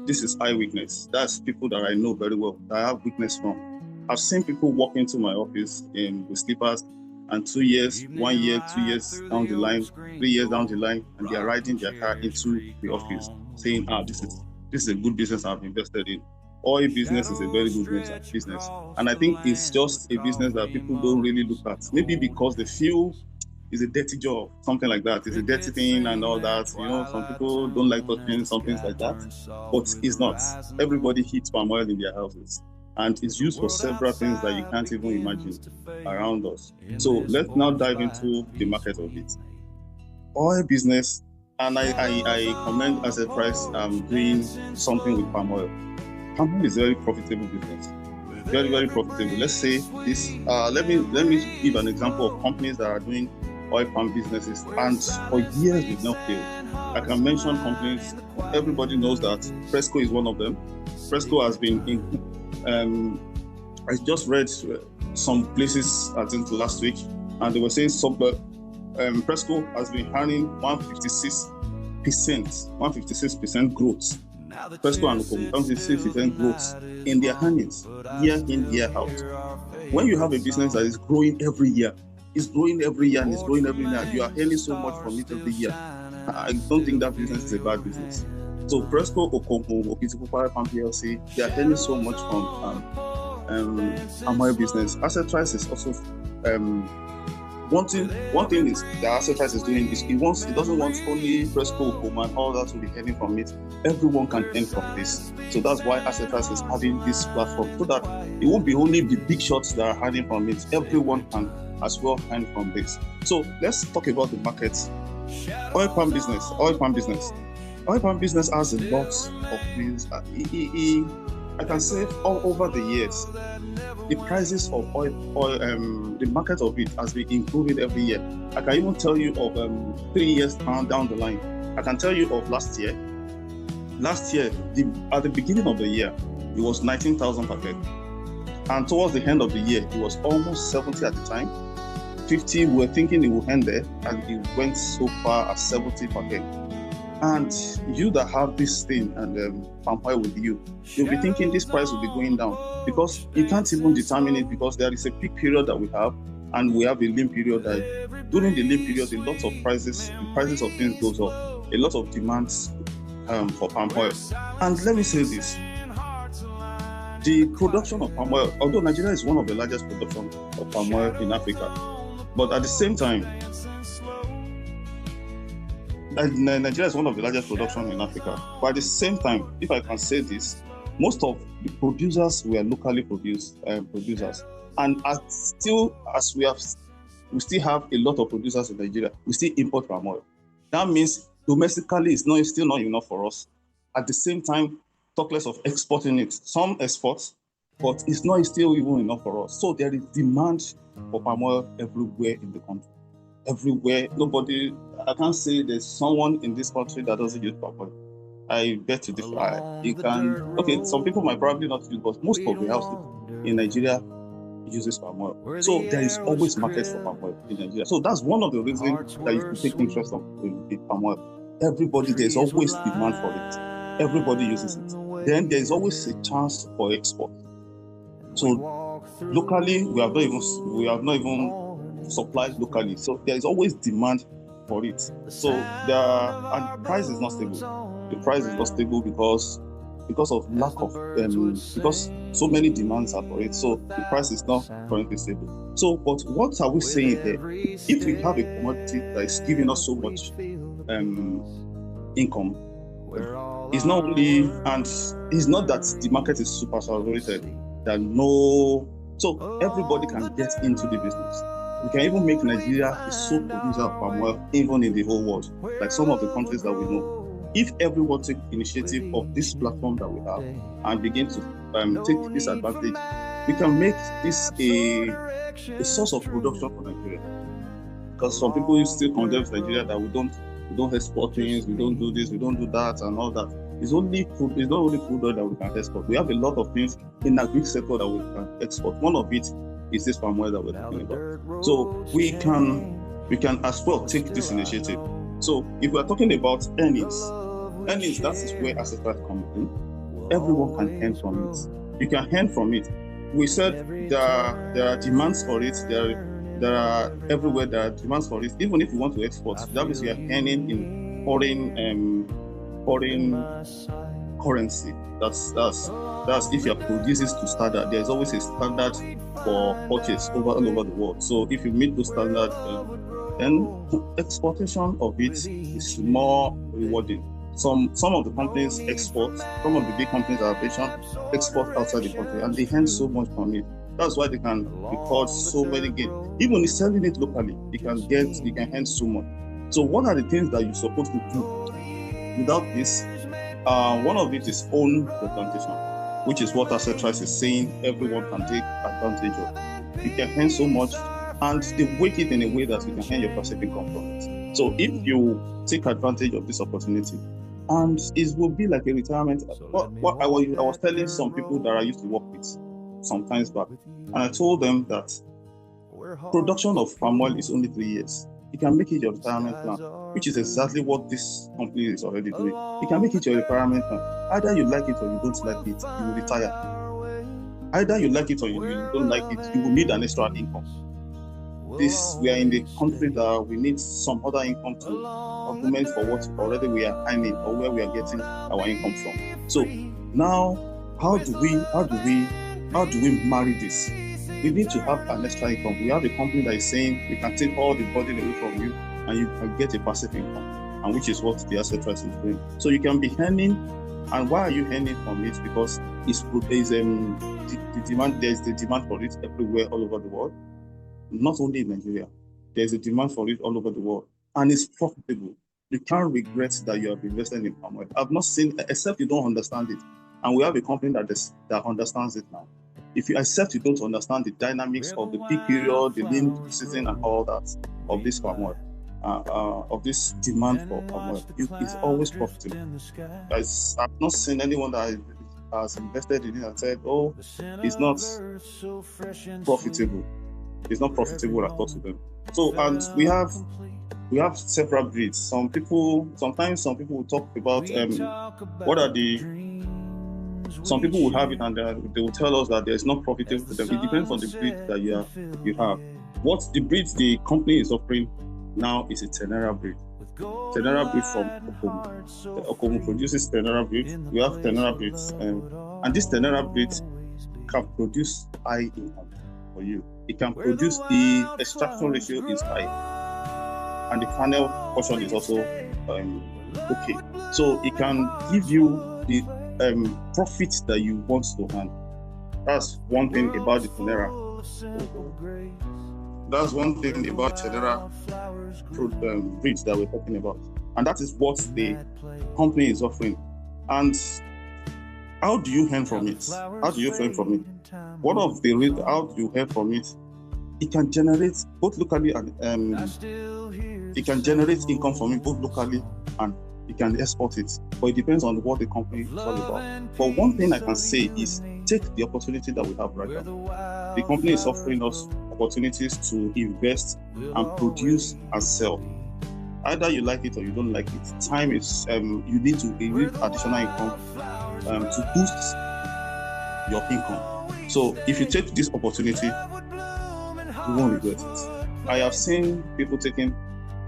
This is eye witness. That's people that I know very well, that I have witness from. I've seen people walk into my office with slippers, and 2 years, 1 year, 2 years down the line, 3 years down the line, and they are riding their car into the office saying, this is a good business I've invested in. Oil business is a very good business. And I think it's just a business that people don't really look at. Maybe because they feel it's a dirty job, something like that. It's a dirty thing and all that. Some people don't like touching some things like that, but it's not. Everybody heats palm oil in their houses, and it's used for several things that you can't even imagine around us. So let's now dive into the market of it. Oil business, and I commend Asset Price doing something with palm oil. Palm oil is a very profitable business. Very, very profitable. Let's say this. Let me give an example of companies that are doing oil palm businesses, and for years they've not failed. I can mention companies. Everybody knows that Fresco is one of them. Fresco has been in. I just read some places, I think last week, and they were saying Fresco has been earning 156% growth. Fresco and 156% growth in their earnings year in, year out. When you have a business that is growing every year, it's growing every year and it's growing every year, you are earning so much from it every year. I don't think that business is a bad business. So Fresco, Okomo, Okitipupa, Palm PLC, they are earning so much from palm oil business. Asset Price is also one thing is that Asset Price is doing is it doesn't want only Fresco, Okomo, and all that to be earning from it. Everyone can earn from this. So that's why Asset Price is having this platform, so that it won't be only the big shots that are earning from it. Everyone can as well earn from this. So let's talk about the market. Oil palm business. Oil palm business has a lot of things. I can say all over the years, the prices of oil, the market of it has been improving every year. I can even tell you of 3 years down the line. I can tell you of last year. Last year, at the beginning of the year, it was 19,000 per keg. And towards the end of the year, it was almost 70 at the time. 50, we were thinking it would end there, and it went so far as 70 per keg. And you that have this thing and palm oil with you'll be thinking this price will be going down, because you can't even determine it, because there is a peak period that we have, and we have a lean period. That during the lean period, a lot of prices of things goes up, a lot of demands for palm oil. And let me say this: the production of palm oil, although Nigeria is one of the largest production of palm oil in Africa, but at the same time, Nigeria is one of the largest production in Africa. But at the same time, if I can say this, most of the producers were locally producers, and we still have a lot of producers in Nigeria. We still import palm oil. That means domestically, it's still not enough for us. At the same time, talk less of exporting it. Some exports, but it's not still even enough for us. So there is demand for palm oil everywhere in the country. Everywhere. I can't say there's someone in this country that doesn't use palm oil. I bet to differ. Some people might probably not use, but most of the houses in Nigeria uses palm oil. So there is always market for palm oil in Nigeria. So that's one of the reasons that you should take interest in palm oil. There's always demand for it. Everybody uses it. Then there's always a chance for export. So locally, we have not even supplied locally. So there is always demand for it. So and the price is not stable. The price is not stable because of lack of because so many demands are for it. So the price is not currently stable. So, but what are we saying here? If we have a commodity that is giving us so much income, it's not that the market is super saturated. So everybody can get into the business. We can even make Nigeria a sole producer of palm oil, even in the whole world, like some of the countries that we know. If everyone take initiative of this platform that we have and begin to take this advantage, we can make this a source of production for Nigeria. because some people still condemn Nigeria that we don't export things, we don't do this, we don't do that, and all that. It's only food. It's not only food oil that we can export. We have a lot of things in the agri sector that we can export. One of it is this palm oil that we're talking about. So we can as well take this initiative. So if we're talking about earnings, that is where asset price comes in. Everyone can earn from it. You can earn from it. We said there are demands for it. There are everywhere there are demands for it. Even if you want to export, that means you are earning in foreign currency. That's if you are producing to standard. There's always a standard for purchase all over the world. So if you meet those standards, then exportation of it is more rewarding. Some of the companies export, some of the big companies that I mentioned export outside the country, and they earn so much from it. That's why they can record so many gains. Even if selling it locally, you can earn so much. So what are the things that you're supposed to do without this? One of it is own the plantation, which is what Asset Trust is saying everyone can take advantage of. You can earn so much, and they weight it in a way that you can earn your passive income from it. So if you take advantage of this opportunity, and it will be like a retirement. What I was telling some people that I used to work with some times back, and I told them that production of palm oil is only 3 years. You can make it your retirement plan, which is exactly what this company is already doing. You can make it your retirement plan. Either you like it or you don't like it, you will retire. Either you like it or you don't like it, you will need an extra income. We are in the country that we need some other income to augment for what already we are earning or where we are getting our income from. So now, how do we marry this? We need to have an extra income. We have a company that is saying we can take all the burden away from you and you can get a passive income, and which is what the Asset Trust is doing. So you can be earning, and why are you earning from it? Because there's the demand for it everywhere, all over the world. Not only in Nigeria, there's a demand for it all over the world, and it's profitable. You can't regret that you have invested in palm oil. I've not seen, except you don't understand it, and we have a company that understands it now. If you accept you don't understand the dynamics of the peak period, the lean season, and all that of this palm oil, of this demand for palm oil, it's always profitable. I've not seen anyone that has invested in it and said, "Oh, it's not profitable." It's not profitable at all to them. So, and we have several breeds. Sometimes some people will talk about some people will have it and they will tell us that there's not profitable to them. It depends on the breed that you have. What the breed the company is offering now is a Tenera breed. Tenera breed from Okomu. Okomu produces Tenera breed. We have Tenera breeds, and this Tenera breed can produce high income for you. It can produce, the extraction ratio is high, and the kernel portion is also okay. So it can give you the profit that you want to earn. That's one thing about the Tenera. That's one thing about Tenera breeds that we're talking about, and that is what the company is offering. And how do you earn from it? How do you earn from it? One of the reasons how do you earn from it? It can generate both locally and it can generate income from it both locally and you can export it. But it depends on what the company is all about. But one thing I can say is take the opportunity that we have right now. The company is offering us opportunities to invest and produce and sell. Either you like it or you don't like it. Time is you need additional income to boost your income. So if you take this opportunity, you won't regret it. I have seen people taking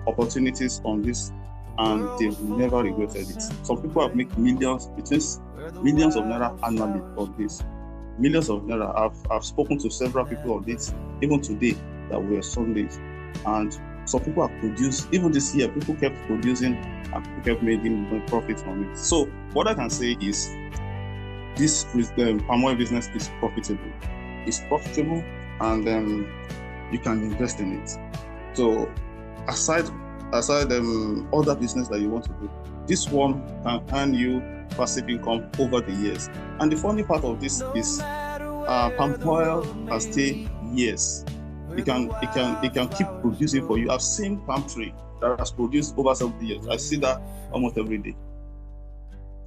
opportunities on this and they've never regretted it. Some people have made millions of naira annually on this. Millions of naira. I've spoken to several people on this, even today that were Sundays. And some people have produced, even this year, people kept producing and people kept making profit from it. So what I can say is this palm oil business is profitable. It's profitable and you can invest in it. So aside other business that you want to do, this one can earn you passive income over the years. And the funny part of this is palm oil can stay years. it can keep producing for you. I've seen palm tree that has produced over 70 years. I see that almost every day.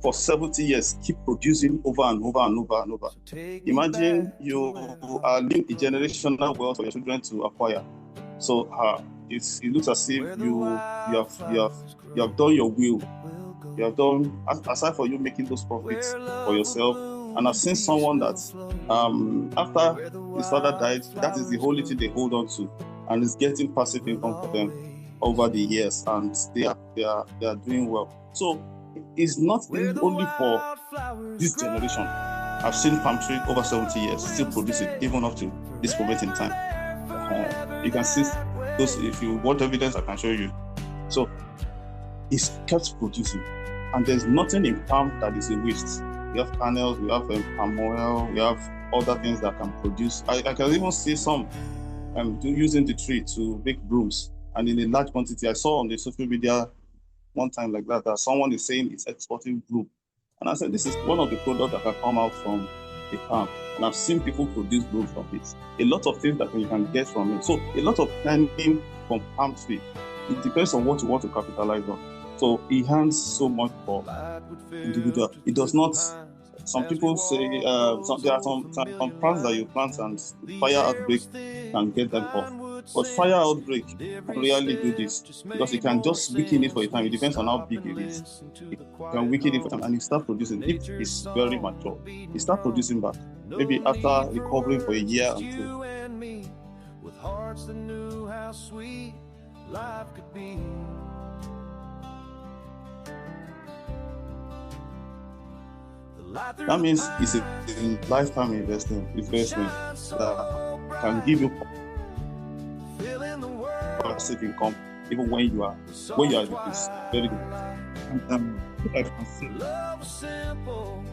For 70 years, keep producing over and over and over and over. Imagine you are leaving a generational wealth for your children to acquire. So it looks as if you have done your will. You have done, aside for you making those profits for yourself. And I've seen someone that after his father died, that is the only thing they hold on to, and it's getting passive income for them over the years, and they are doing well. So it's not only for this generation. I've seen palm tree over 70 years still producing, even up to this moment in time. You can see those. If you want evidence, I can show you. So it's kept producing, and there's nothing in palm that is a waste. We have kernels, we have palm oil, we have other things that can produce. I can even see some using the tree to make brooms, and in a large quantity. I saw on the social media one time like that someone is saying it's exporting broom, and I said this is one of the products that can come out from the palm, and I've seen people produce broom from it. A lot of things that you can get from it. So a lot of planting from palm tree. It depends on what you want to capitalize on. So it earns so much for individual. It does not. Some people say there are some plants that you plant and fire outbreak can get them off. But fire outbreak can really do this because it can just weaken it for a time. It depends on how big it is. It can weaken it for a time and it start producing. If it's very mature, it start producing back. Maybe after recovering for a year or two. That means it's a lifetime investment that can give you passive income even when you are it's very good. I can see. Love was simple,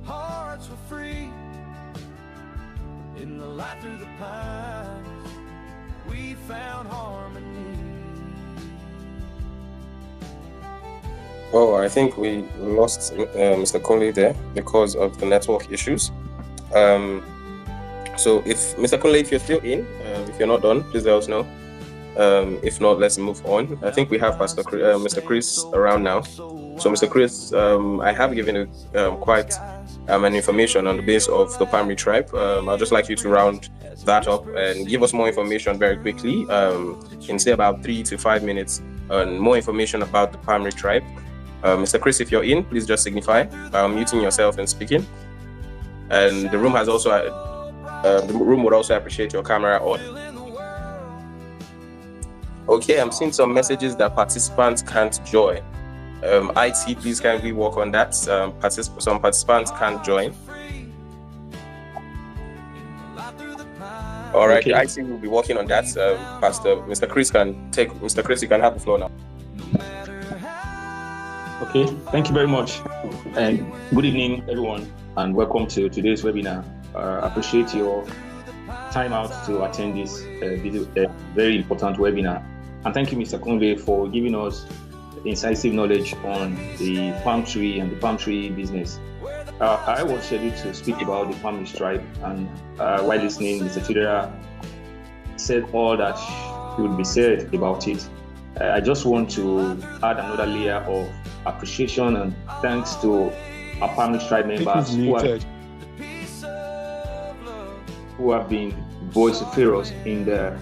hearts were free. In the light through the pines, we found harmony. Oh, I think we lost Mr. Conley there because of the network issues. So if Mr. Conley, if you're still in, if you're not done, please let us know. If not, let's move on. I think we have Mr. Chris around now. So Mr. Chris, I have given you quite an information on the base of the Palm tribe. I'd just like you to round that up and give us more information very quickly, in say about 3 to 5 minutes, on more information about the Palm tribe. Mr. Chris, if you're in, please just signify by muting yourself and speaking. And the room has also, the room would also appreciate your camera on. Okay, I'm seeing some messages that participants can't join. IT, please can we work on that? Some participants can't join. All right, okay. IT will be working on that. Mr. Chris, you can have the floor now. Okay, thank you very much. And good evening, everyone, and welcome to today's webinar. Appreciate your time out to attend this very important webinar. And thank you, Mr. Conway, for giving us incisive knowledge on the palm tree and the palm tree business. I was scheduled to speak about the palm tribe, and while listening, Mr. Chidera said all that would be said about it. I just want to add another layer of appreciation and thanks to our palm tribe members who have been vociferous in their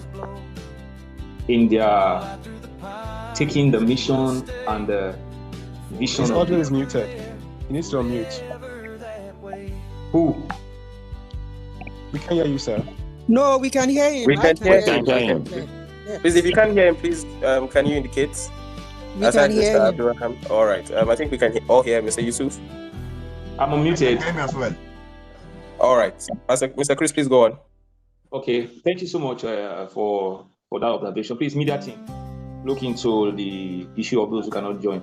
taking the mission and the vision. His audio is muted. He needs to unmute. Who? We can hear you, sir. No, we can hear him. We can hear him. Yeah. Please, if you can't hear him, please, can you indicate? We can hear him. All right. I think we can all hear Mr. Yusuf. I'm unmuted. As well. All right. Mr. Chris, please go on. Okay. Thank you so much for that observation. Please, media team, look into the issue of those who cannot join.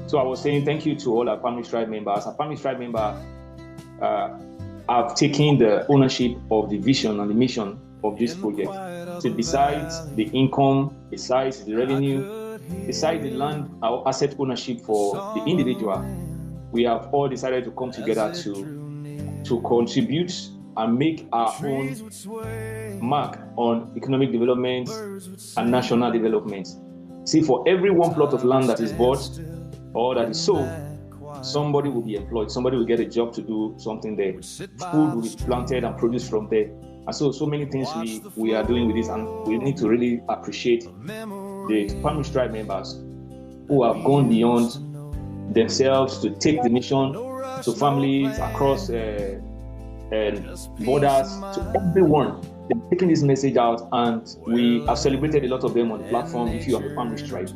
So I was saying thank you to all our Palm tribe members. Our Palm tribe members have taken the ownership of the vision and the mission of this project. So besides the income, besides the revenue, besides the land or asset ownership for the individual, we have all decided to come together to contribute and make our own mark on economic development and national development. See, for every one plot of land that is bought or that is sold, somebody will be employed, somebody will get a job to do something there. Food will be planted and produced from there. And so many things we are doing with this, and we need to really appreciate the Farming Tribe members who have gone beyond themselves to take the mission to families across borders, to everyone. They're taking this message out, and we have celebrated a lot of them on the platform if you are the Farming Tribe.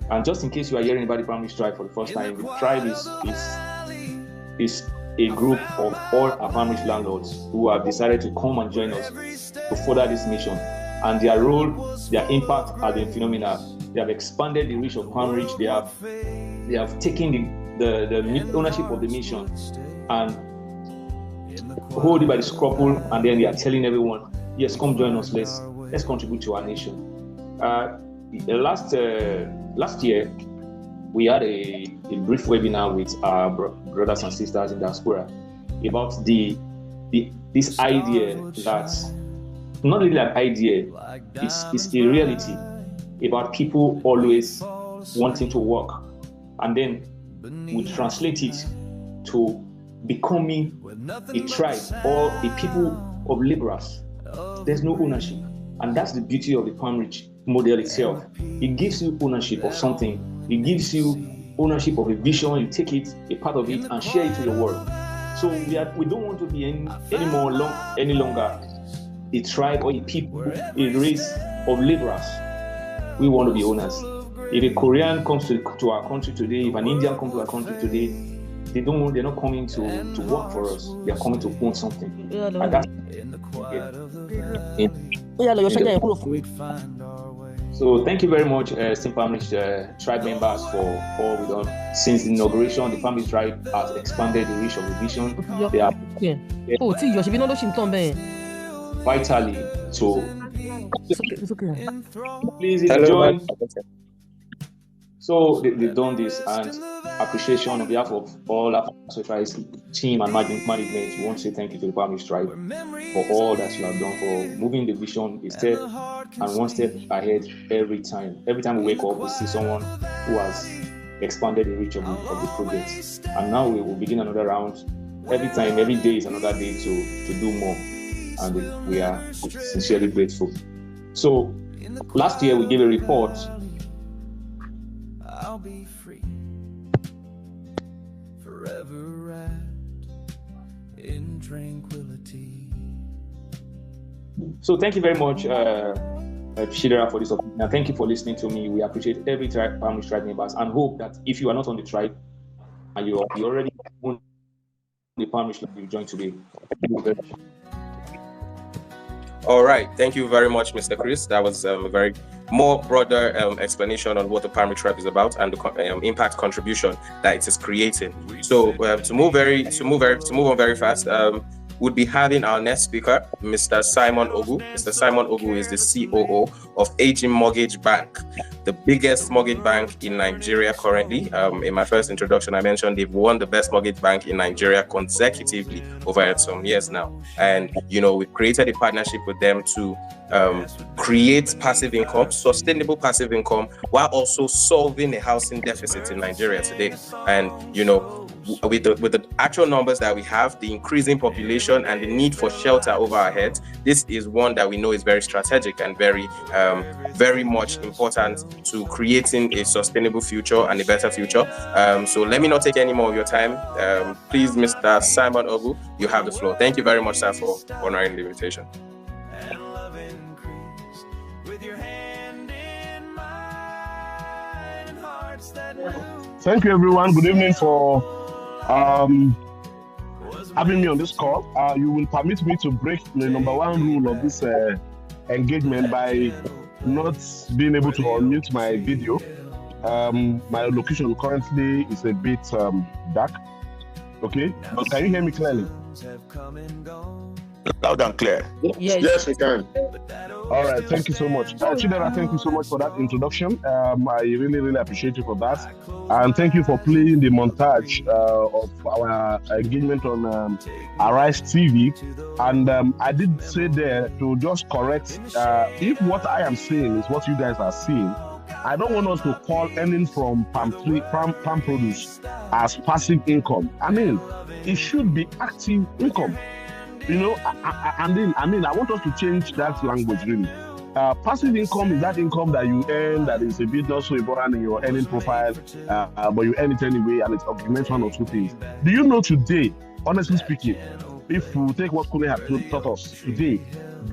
And just in case you are hearing about the Farming Tribe for the first time, the tribe is a group of all our farming landlords who have decided to come and join us to further this mission. And their role, their impact has been phenomenal. They have expanded the reach of Palm Ridge. They have taken the ownership of the mission and hold it by the scruple, and then they are telling everyone, yes, come join us, let's contribute to our nation. Last year, we had a brief webinar with our brothers and sisters in diaspora about this idea that, not really an idea, it's a reality about people always wanting to work. And then we translate it to becoming a tribe or a people of laborers. There's no ownership. And that's the beauty of the Palm Ridge model itself. It gives you ownership of something. It gives you ownership of a vision. You take it, a part of it, and share it to the world. So we don't want to be any longer a tribe or a people, a race of laborers. We want to be owners. If a Korean comes to our country today, if an Indian comes to our country today, they're not coming to work for us. They're coming to own something. And that's So thank you very much, St. Palm Ridge tribe members, for all we've done. Since the inauguration, the Palm Ridge tribe has expanded the reach of the vision. They are vitally to please join. So they've done this, and appreciation on behalf of all our society's team and management. We want to say thank you to the Palm Ridge tribe for all that you have done, for moving the vision a step and one step ahead every time. Every time we wake up, we see someone who has expanded the reach of the project. And now we will begin another round. Every day is another day to do more. And we are sincerely grateful. So last year we gave a report. I'll be free, forever wrapped in tranquility. So thank you very much, Shidera, for this opportunity. And thank you for listening to me. We appreciate every Palm Ridge tribe members, and hope that if you are not on the tribe and you already own the Palm Ridge, you join today. Thank you very much. All right, thank you very much, Mr. Chris. That was a very more broader explanation on what the Palm Ridge tribe is about and the impact contribution that it is creating. So to move on very fast, we'll be having our next speaker, Mr. Simon Ogu. Mr. Simon Ogu is the COO of Aging Mortgage Bank, the biggest mortgage bank in Nigeria currently. In my first introduction, I mentioned they've won the best mortgage bank in Nigeria consecutively over some years now. And, we've created a partnership with them to create passive income, sustainable passive income, while also solving a housing deficit in Nigeria today. And, with the actual numbers that we have, the increasing population and the need for shelter over our heads, this is one that we know is very strategic and very, very much important to creating a sustainable future and a better future. So let me not take any more of your time. Please, Mr. Simon Ogu, you have the floor. Thank you very much, sir, for honoring the invitation. Thank you, everyone. Good evening for having me on this call. You will permit me to break the number one rule of this engagement by not being able to unmute my video. My location currently is a bit dark. Okay, but can you hear me clearly? Loud and clear. Yes, we can. All right, thank you so much. Chidera, thank you so much for that introduction. I really, really appreciate you for that. And thank you for playing the montage of our engagement on Arise TV. And I did say there to just correct, if what I am saying is what you guys are seeing, I don't want us to call earning from palm produce as passive income. I mean, it should be active income. You know, I want us to change that language really. Passive income is that income that you earn that is a bit not so important in your earning profile, but you earn it anyway and it augments one or two things. Do you know today, honestly speaking, if we take what Kule has taught us today,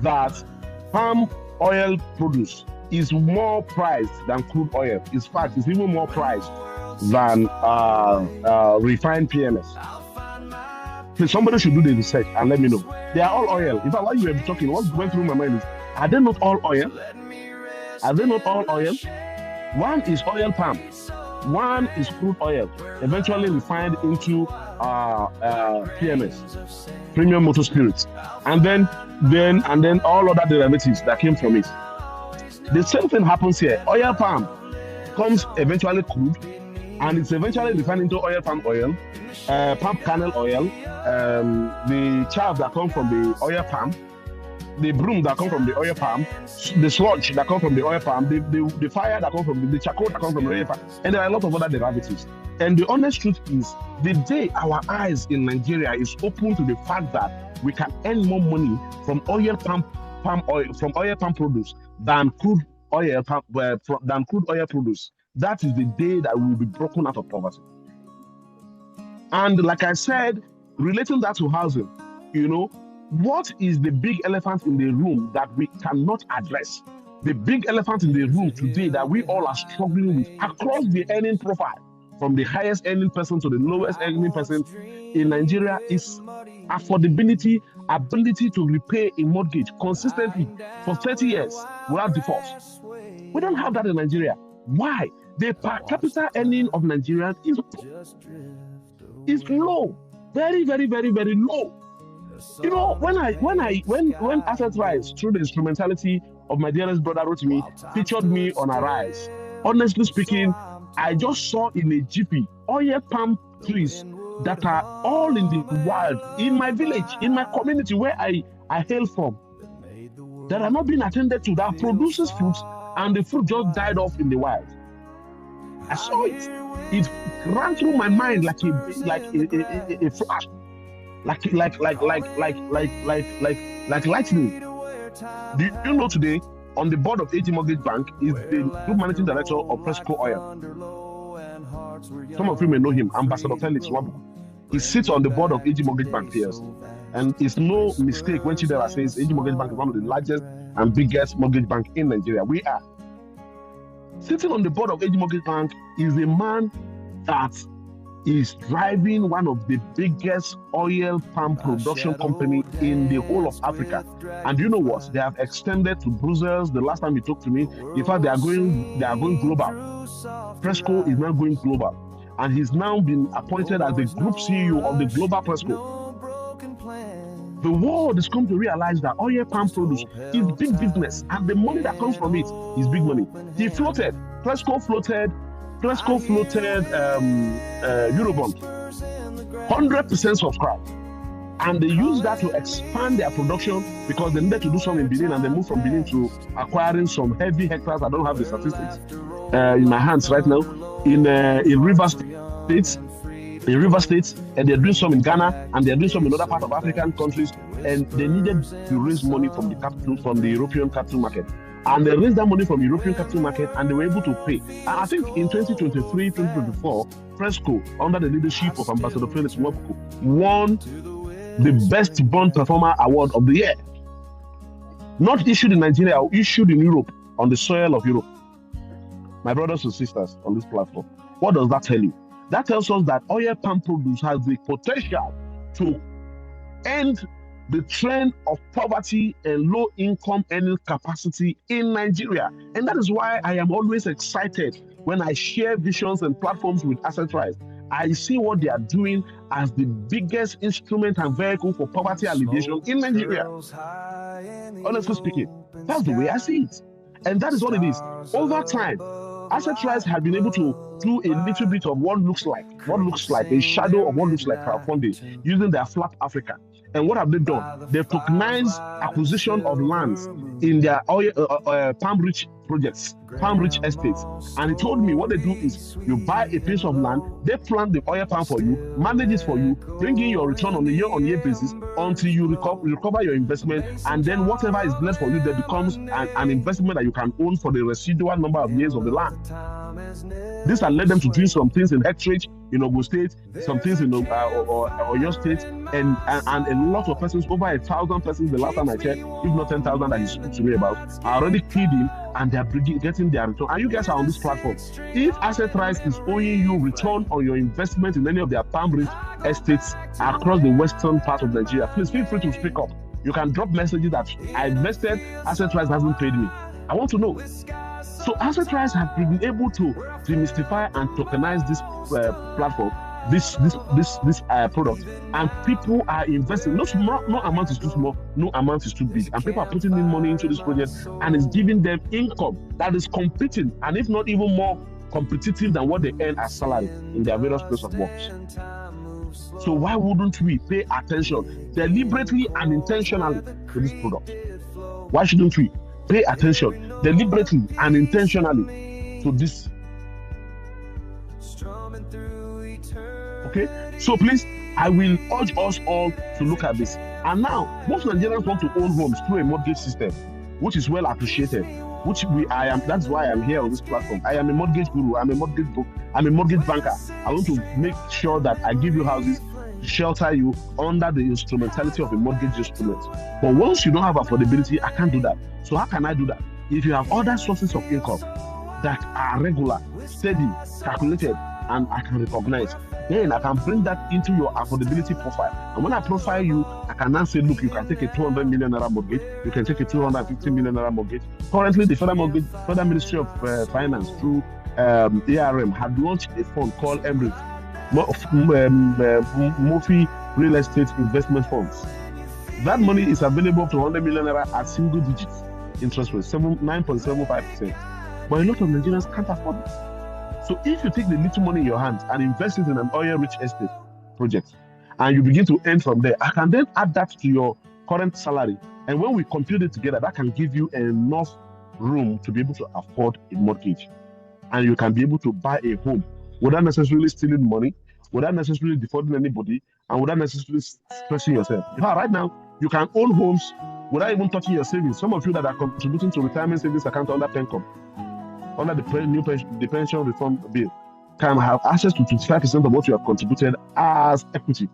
that palm oil produce is more priced than crude oil. In fact, it's even more priced than refined PMS. Please, somebody should do the research and let me know. They are all oil. In fact, while you were talking, what went through my mind is, are they not all oil? Are they not all oil? One is oil palm. One is crude oil, eventually refined into PMS, premium motor spirits, and then all other derivatives that came from it. The same thing happens here. Oil palm comes eventually crude, and it's eventually refined into oil palm oil, palm kernel oil, the chaff that comes from the oil palm, the broom that comes from the oil palm, the sludge that comes from the oil palm, the fire that comes from the charcoal that comes from the oil palm, and there are a lot of other derivatives. And the honest truth is, the day our eyes in Nigeria is open to the fact that we can earn more money from oil palm produce than crude oil produce, that is the day that we will be broken out of poverty. And like I said, relating that to housing, you know, what is the big elephant in the room that we cannot address? The big elephant in the room today that we all are struggling with across the earning profile, from the highest earning person to the lowest earning person in Nigeria, is affordability, ability to repay a mortgage consistently for 30 years without default. We don't have that in Nigeria. Why? The per capita earning of Nigerians is low, very, very, very, very low. You know, when Asset Rise, through the instrumentality of my dearest brother Rotimi, featured me on Arise, honestly speaking, I just saw in a jiffy oil palm trees that are all in the wild, in my village, in my community where I hail from, that are not being attended to, that produces fruits, and the fruit just died off in the wild. I saw it. It ran through my mind like a flash, like lightning. Do you know today, on the board of AG Mortgage Bank is the group managing director of Fresco Oil. Some of you may know him, Ambassador Felix Wabu. He sits on the board of AG Mortgage Bank PLC. And it's no mistake when Chidera says AG Mortgage Bank is one of the largest and biggest mortgage bank in Nigeria. We are. Sitting on the board of AG Mortgage Bank is a man that is driving one of the biggest oil palm production company in the whole of Africa. And you know what? They have extended to Brussels. The last time he talked to me, in fact, they are going global. Fresco is now going global. And he's now been appointed as the group CEO of the global Fresco. The world is come to realize that oil palm produce is big business, and the money that comes from it is big money. Fresco floated Eurobond, 100% subscribed. And they used that to expand their production because they needed to do something in Benin, and they moved from Benin to acquiring some heavy hectares. I don't have the statistics in my hands right now. In Rivers State, and they're doing some in Ghana, and they're doing some in other parts of African countries, and they needed to raise money from the European capital market. And they raised that money from the European capital market, and they were able to pay. And I think in 2023, 2024, Fresco, under the leadership of Ambassador Felix Mwabuku, won the Best Bond Performer Award of the year. Not issued in Nigeria, issued in Europe, on the soil of Europe. My brothers and sisters on this platform, what does that tell you? That tells us that oil palm produce has the potential to end the trend of poverty and low income earning capacity in Nigeria. And that is why I am always excited when I share visions and platforms with Asset Rise. I see what they are doing as the biggest instrument and vehicle for poverty alleviation in Nigeria. Honestly speaking, that's the way I see it. And that is what it is. Over time, asset rise have been able to do a little bit of what looks like a shadow of what looks like crowdfunding using their Flap Africa. And what have they done? They've tokenized acquisition of lands in their palm-rich projects, palm-rich estates. And he told me what they do is you buy a piece of land, they plant the oil palm for you, manage it for you, bring in your return on a year-on-year basis until you recover your investment, and then whatever is left for you, that becomes an investment that you can own for the residual number of years of the land. This has led them to do some things in Hectorage, in Ogun State, some things in Oyo State, and a lot of persons, over 1,000 persons, the last time I checked, if not 10,000 that he spoke to me about, are already keyed in and they're getting their return. And you guys are on this platform. If Asset Rise is owing you return on your investment in any of their palm-rich estates across the western part of Nigeria, please feel free to speak up. You can drop messages that I invested, Asset Rise hasn't paid me. I want to know. So Asset Rise have been able to demystify and tokenize this platform, this product, and people are investing. No amount is too small, no amount is too big, and people are putting in money into this project, and it's giving them income that is competing, and if not even more competitive than what they earn as salary in their various places of work. So why wouldn't we pay attention deliberately and intentionally to this product? Why shouldn't we pay attention deliberately and intentionally to this? Okay, so please, I will urge us all to look at this. And now, most Nigerians want to own homes through a mortgage system, which is well appreciated. That's why I'm here on this platform. I am a mortgage guru. I'm a mortgage banker. I want to make sure that I give you houses, shelter you under the instrumentality of a mortgage instrument. But once you don't have affordability, I can't do that. So how can I do that? If you have other sources of income that are regular, steady, calculated, and I can recognize, then I can bring that into your affordability profile. And when I profile you, I can now say, look, you can take a 200 million naira mortgage, you can take a 250 million naira mortgage. Currently, the Federal Ministry of Finance through ARM had launched a fund called Mofi Real Estate Investment Funds. That money is available to 100 million naira at single digits interest rate, 9.75%. But a lot of Nigerians can't afford it. So if you take the little money in your hands and invest it in an oil-rich estate project, and you begin to earn from there, I can then add that to your current salary. And when we compute it together, that can give you enough room to be able to afford a mortgage. And you can be able to buy a home without necessarily stealing money, without necessarily defrauding anybody, and without necessarily stressing yourself. In fact, right now, you can own homes without even touching your savings. Some of you that are contributing to retirement savings account under PENCOM, under the pension reform bill, can have access to 25% of what you have contributed as equity.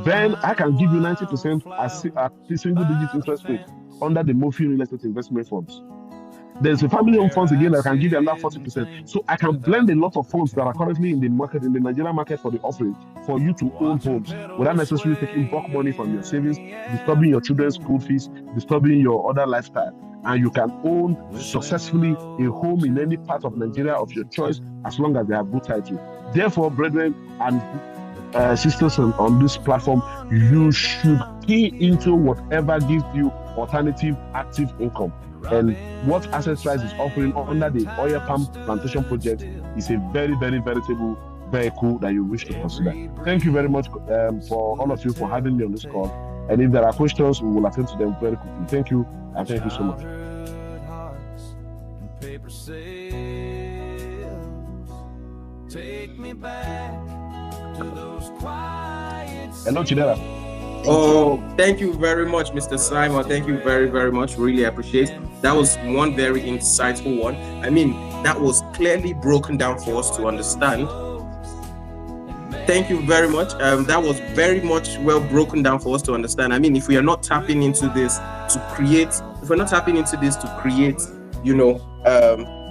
Then I can give you 90% as a single-digit interest rate under the Mofi Real Estate Investment Funds. There's a family owned funds again that can give you another 40%. So I can blend a lot of funds that are currently in the market, in the Nigerian market for the offering, for you to own homes without necessarily taking bulk money from your savings, disturbing your children's school fees, disturbing your other lifestyle. And you can own successfully a home in any part of Nigeria of your choice as long as they have good title. Therefore, brethren and sisters on this platform, you should key into whatever gives you alternative active income. And what Asset Rise is offering under the oil palm plantation project is a very, very veritable vehicle that you wish to consider. Thank you very much for all of you for having me on this call. And if there are questions, we will attend to them very quickly. Thank you, and thank you so much. Hello, Chidera. Oh, thank you very much, Mr. Simon. Thank you very, very much. Really appreciate. That was one very insightful one. I mean, that was clearly broken down for us to understand. Thank you very much. That was very much well broken down for us to understand. I mean, if we are not tapping into this to create,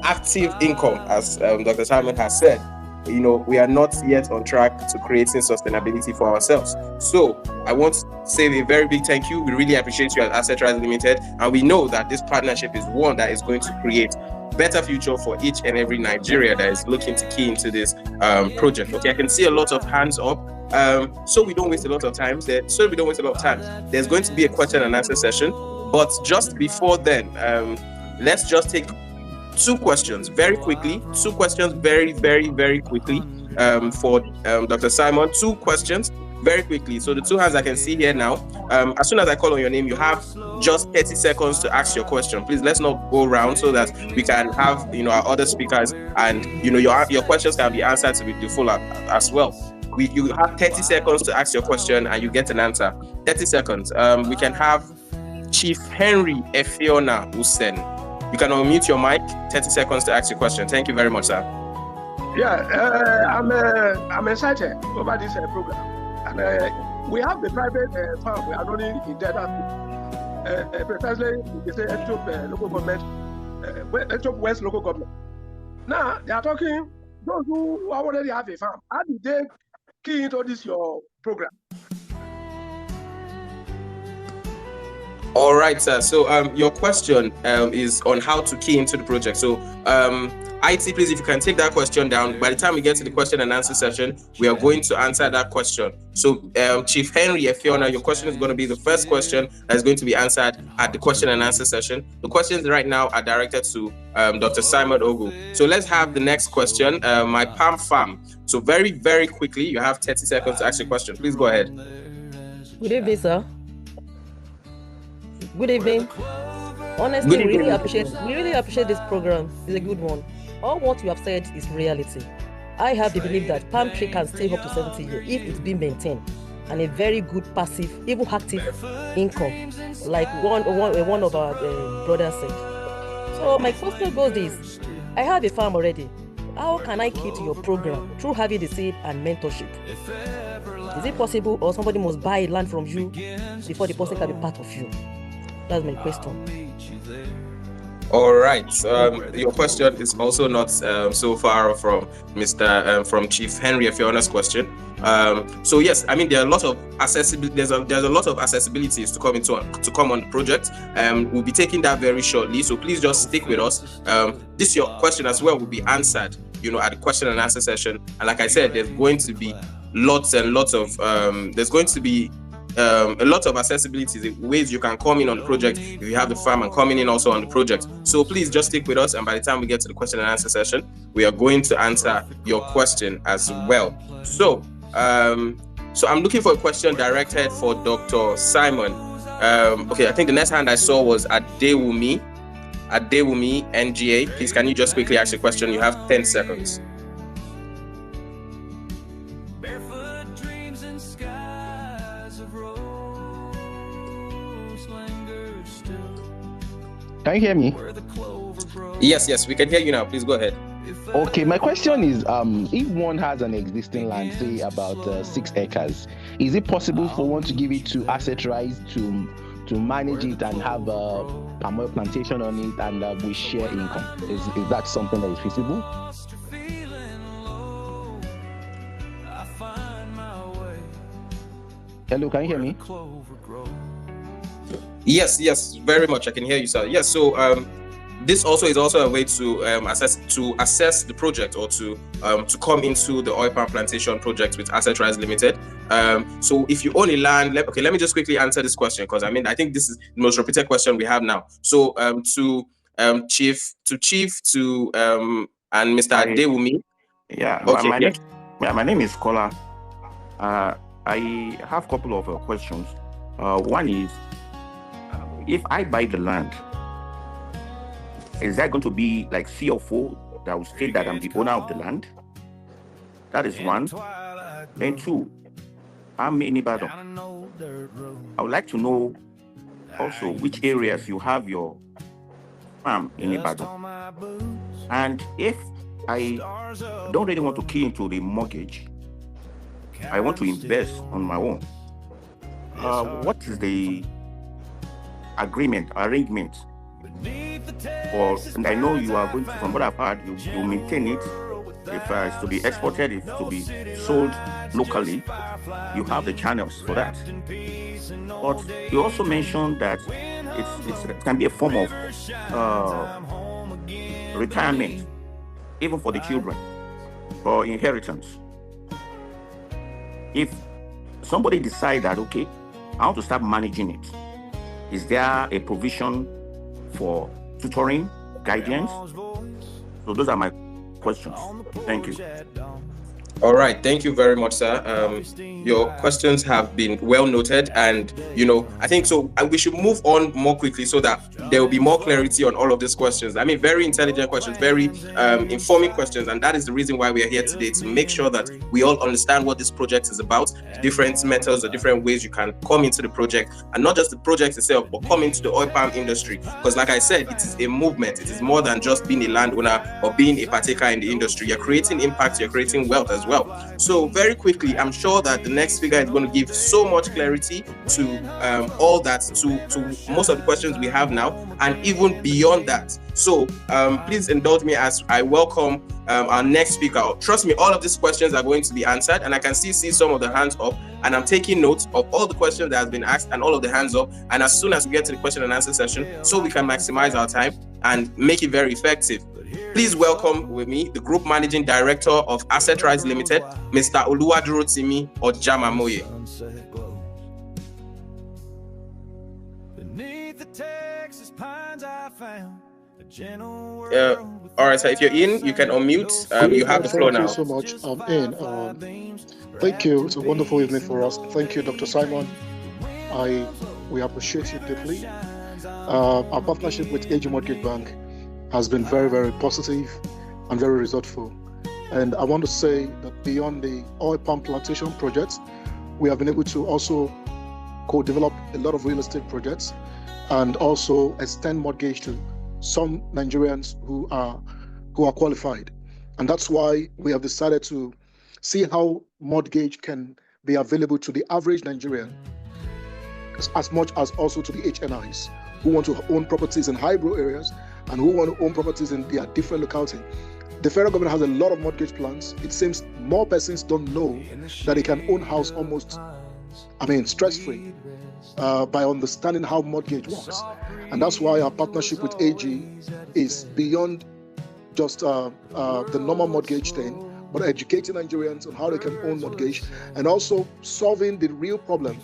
active income, as Dr. Simon has said, we are not yet on track to creating sustainability for ourselves. So I want to say a very big thank you. We really appreciate you at Asset Rise Limited, and we know that this partnership is one that is going to create better future for each and every Nigeria that is looking to key into this project. Okay, I can see a lot of hands up. So we don't waste a lot of time. There's going to be a question and answer session, but just before then, let's just take 2 questions very quickly. 2 questions very, very, very quickly for Dr. Simon. 2 questions very quickly. So the 2 hands I can see here now. As soon as I call on your name, you have just 30 seconds to ask your question. Please, let's not go around so that we can have our other speakers and your questions can be answered to the full as well. You have 30 seconds to ask your question and you get an answer. 30 seconds. We can have Chief Henry Efiona Usen. You can unmute your mic. 30 seconds to ask your question. Thank you very much, sir. Yeah, I'm excited about this program. And we have the private farm. We are running in that precisely it's a local government, West local government. Now they are talking those who already have a farm. How did they key into this your program? All right, sir. So your question is on how to key into the project. So IT, please, if you can take that question down. By the time we get to the question and answer session, we are going to answer that question. So Chief Henry Efiona, your question is going to be the first question that is going to be answered at the question and answer session. The questions right now are directed to Dr. Simon Ogu. So let's have the next question, my palm farm. So very, very quickly, you have 30 seconds to ask your question. Please go ahead. Good evening, sir. Good evening. Honestly, we really appreciate this program. It's a good one. All what you have said is reality. I have the belief that palm tree can stay up to 70 years if it's been maintained, and a very good passive, even active income, like one of our brothers said. So my question goes this: I have a farm already. How can I key to your program through having the seed and mentorship? Is it possible, or somebody must buy land from you before the person can be part of you? That's my question. All right. Your question is also not so far from from Chief Henry Efiona's question. So yes, I mean there are a lot of accessibility. There's a lot of accessibilities to come on the project. We'll be taking that very shortly. So please just stick with us. This your question as well will be answered, at the question and answer session. And like I said, there's going to be lots and lots of a lot of accessibility ways you can come in on the project if you have the farm and coming in also on the project. So please just stick with us, and by the time we get to the question and answer session, we are going to answer your question as well. So I'm looking for a question directed for Dr. Simon. Okay, I think the next hand I saw was Adewumi NGA. Please, can you just quickly ask your question? You have 10 seconds. Can you hear me? Yes, we can hear you now. Please go ahead. Okay, my question is, if one has an existing land, say about 6 acres, is it possible for one to give it to asset rise to manage it and have a palm oil plantation on it, and we share income? Is that something that is feasible? Hello, can you hear me? Yes, very much. I can hear you, sir. Yes, so this is also a way to assess the project, or to come into the oil palm plantation project with Asset Rise Limited. So if you own a land, let me just quickly answer this question, because I think this is the most repeated question we have now. So Chief and Mr. Adewumi. Yeah. Okay. My name is Kola. I have a couple of questions. One is, if I buy the land, is that going to be like CFO that will state that I'm the owner of the land? That is one. Then two, I'm in Ibadan. I would like to know also which areas you have your farm in Ibadan. And if I don't really want to key into the mortgage, I want to invest on my own, what is the arrangement? And I know you are going to, from what I've heard, you maintain it. If it's to be exported, if to be sold locally, you have the channels for that. But you also mentioned that it can be a form of retirement, even for the children, or inheritance. If somebody decide that, okay, I want to start managing it, is there a provision for tutoring, guidance? So those are my questions. Thank you. All right, thank you very much, sir. Your questions have been well noted, and I think so. We should move on more quickly so that there will be more clarity on all of these questions. I mean, very intelligent questions, very informing questions, and that is the reason why we are here today, to make sure that we all understand what this project is about, different methods or different ways you can come into the project, and not just the project itself, but come into the oil palm industry. Because, like I said, it is a movement. It is more than just being a landowner or being a partaker in the industry. You're creating impact. You're creating wealth as well. So very quickly, I'm sure that the next speaker is going to give so much clarity to all that, to most of the questions we have now, and even beyond that. So please indulge me as I welcome our next speaker. Trust me, all of these questions are going to be answered, and I can see some of the hands up, and I'm taking notes of all the questions that has been asked and all of the hands up. And as soon as we get to the question and answer session, so we can maximize our time and make it very effective. Please welcome with me the Group Managing Director of Asset Rise Limited, Mr. Oluwadurotimi Ojamamoye. All right, so if you're in, you can unmute. You have the floor now. Thank you so much. I'm in. Thank you. It's a wonderful evening for us. Thank you, Dr. Simon. We appreciate you deeply. Our partnership with AG Mortgage Bank has been very, very positive and very resultful. And I want to say that beyond the oil palm plantation projects, we have been able to also co-develop a lot of real estate projects and also extend mortgage to some Nigerians who are qualified. And that's why we have decided to see how mortgage can be available to the average Nigerian, as much as also to the HNIs who want to own properties in high-brow areas and who want to own properties in their different locality. The federal government has a lot of mortgage plans. It seems more persons don't know that they can own house almost, stress-free by understanding how mortgage works. And that's why our partnership with AG is beyond just the normal mortgage thing, but educating Nigerians on how they can own mortgage and also solving the real problem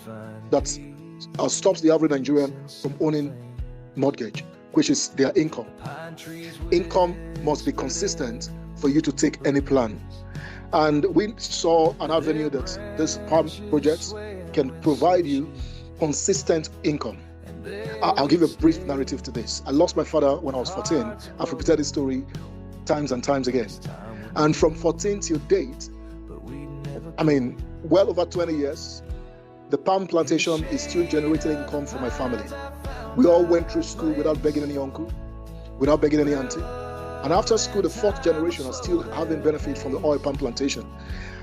that stops the average Nigerian from owning mortgage, which is their income. Income must be consistent for you to take any plan. And we saw an avenue that this palm projects can provide you consistent income. I'll give a brief narrative to this. I lost my father when I was 14. I've repeated this story times and times again. And from 14 till date, well over 20 years, the palm plantation is still generating income for my family. We all went through school without begging any uncle, without begging any auntie. And after school, the fourth generation are still having benefit from the oil palm plantation.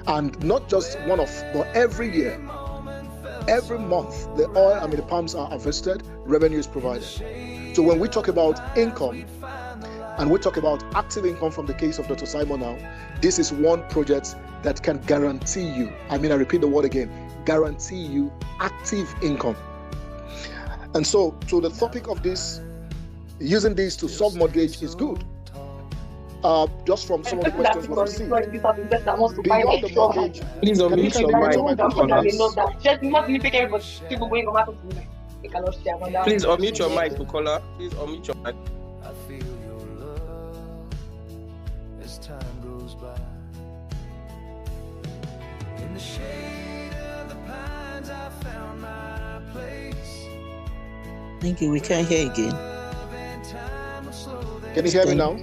And not just one-off, but every year, every month, the palms are harvested, revenue is provided. So when we talk about income, and we talk about active income from the case of Dr. Simon now, this is one project that can guarantee you, I repeat the word again, guarantee you active income. And so to the topic of this, using this to solve mortgage is good. Just from some of the questions we've received. Beyond the mortgage, please unmute your mic. Please unmute your mic, Bukola. Please unmute your mic. I feel your love as time goes by. In the shade of the pines, I found my place. Thank you. We can't hear you again. Can you hear me now?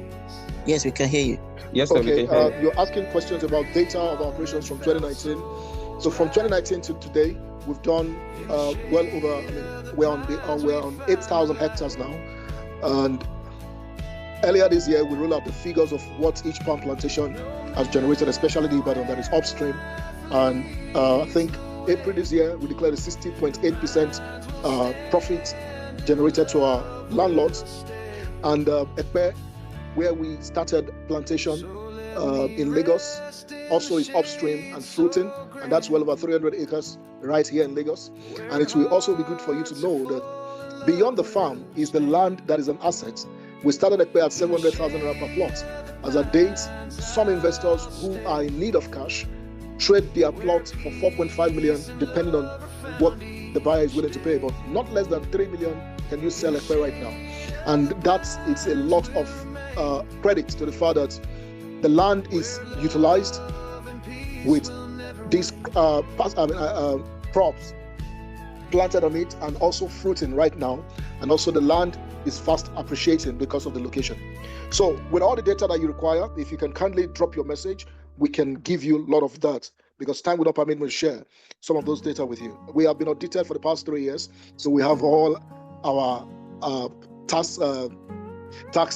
Yes, we can hear you. Yes, okay. You're asking questions about data of operations from 2019. So from 2019 to today, we've done well over. We're on 8,000 hectares now, and earlier this year we rolled out the figures of what each palm plantation has generated, especially the Ibadan that is upstream. And I think April this year we declared a 60.8% profit generated to our landlords, and Ekpe, where we started plantation in Lagos, also is upstream and fruiting, and that's well over 300 acres right here in Lagos. And it will also be good for you to know that beyond the farm is the land that is an asset We started Ekpe at 700,000 naira per plot. As at date, some investors who are in need of cash trade their plot for 4.5 million, depending on what the buyer is willing to pay, but not less than 3 million can you sell Ekpe right now. And it's a lot of credit to the fact that the land is utilized with these crops planted on it and also fruiting right now, and also the land is fast appreciating because of the location. So with all the data that you require, if you can kindly drop your message, we can give you a lot of that, because time will not permit me to share some of those data with you. We have been audited for the past 3 years, so we have all our tax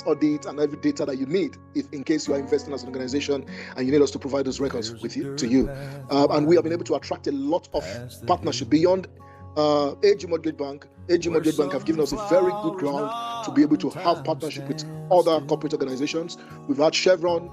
audit and every data that you need if in case you are investing as an organization and you need us to provide those records to you. And we have been able to attract a lot of partnership beyond AG Mortgage Bank. AG Mortgage Bank have given us a very good ground to be able to have partnership with other corporate organizations. We've had Chevron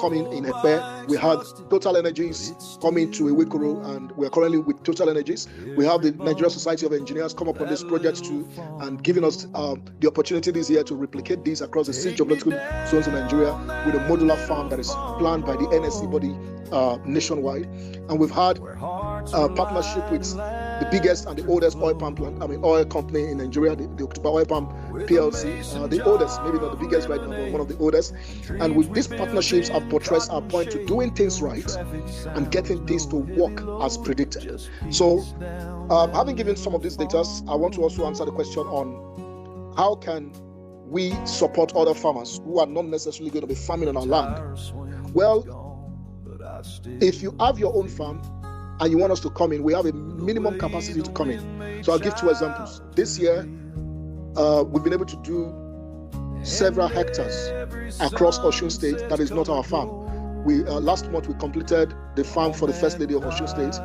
coming in Ekpe. We had Total Energies coming to Ewekoro, and we're currently with Total Energies. We have the Nigeria Society of Engineers come up on this project too, and giving us the opportunity this year to replicate this across the 6 geological zones in Nigeria with a modular farm that is planned by the NSC body nationwide. And we've had partnership with the biggest and the oldest oil company in Nigeria, the October Oil Palm PLC, the oldest, maybe not the biggest right now, but one of the oldest. And with these partnerships, have buttressed our point to doing things right and getting things to work as predicted. So, having given some of these data, I want to also answer the question on how can we support other farmers who are not necessarily going to be farming on our land. Well, if you have your own farm and you want us to come in, we have a minimum capacity to come in. So I'll give 2 examples. This year, we've been able to do several hectares across Osun State that is not our farm. Last month we completed the farm for the First Lady of Osun State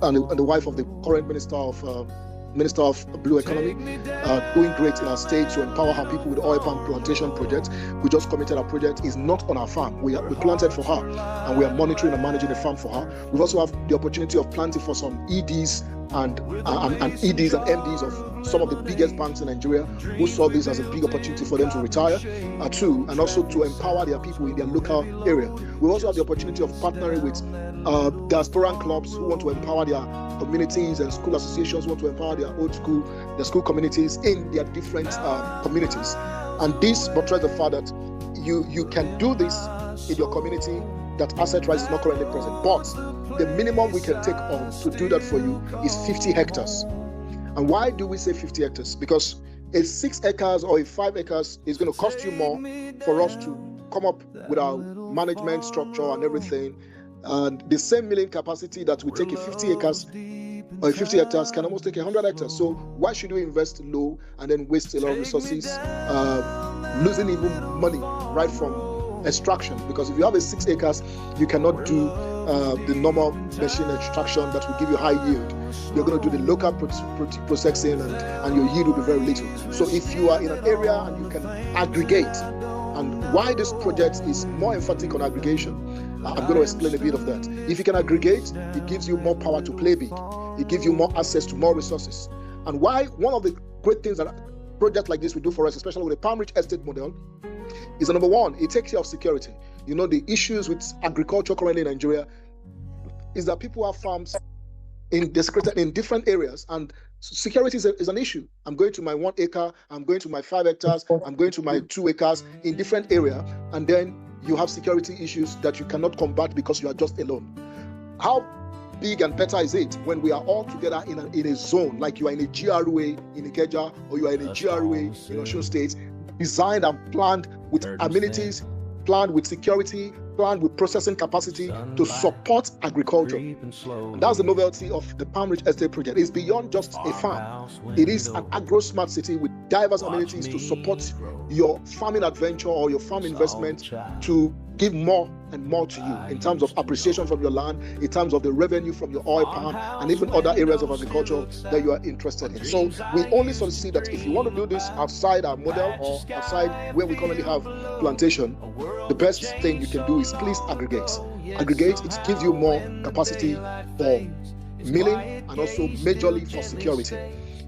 and the wife of the current Minister of Blue Economy, doing great in our state to empower her people with oil palm plantation project. We just committed a project, is not on our farm. We planted for her, and we are monitoring and managing the farm for her. We also have the opportunity of planting for some EDs and EDs and MDs of some of the biggest banks in Nigeria who saw this as a big opportunity for them to retire too, and also to empower their people in their local area. We also have the opportunity of partnering with diasporan clubs who want to empower their communities, and school associations who want to empower their school communities in their different communities. And this buttress the fact that you can do this in your community that asset rise is not currently present. But the minimum we can take on to do that for you is 50 hectares. And why do we say 50 hectares? Because a 6 acres or a 5 acres is going to cost you more for us to come up with our management structure and everything. And the same milling capacity that we take a 50 acres or 50 hectares can almost take 100 hectares. So why should we invest low and then waste a lot of resources, losing even money right from extraction? Because if you have a 6 acres, you cannot do the normal machine extraction that will give you high yield. You're going to do the local processing and your yield will be very little. So if you are in an area and you can aggregate, and why this project is more emphatic on aggregation, I'm going to explain a bit of that. If you can aggregate, it gives you more power to play big. It gives you more access to more resources. And why one of the great things that a project like this will do for us, especially with a palm-rich estate model, is number one, it takes care of security. You know, the issues with agriculture currently in Nigeria is that people have farms in different areas, and security is an issue. I'm going to my 1 acre, I'm going to my 5 hectares, I'm going to my 2 acres in different area, and then you have security issues that you cannot combat because you are just alone. How big and better is it when we are all together in a zone, like you are in a GRA in Ikeja, or you are in a GRA in Osun State, designed and planned with amenities, planned with security, planned with processing capacity to support agriculture. And that's the novelty of the Palm-Rich Estate project. It's beyond just a farm. It is an agro-smart city with diverse amenities to support your farming adventure or your farm investment, to give more and more to you in terms of appreciation from your land, in terms of the revenue from your oil palm, and even other areas of agriculture that you are interested in. So we only solicit that if you want to do this outside our model or outside where we currently have plantation, the best thing you can do is please aggregate. Aggregate, it gives you more capacity for milling and also majorly for security.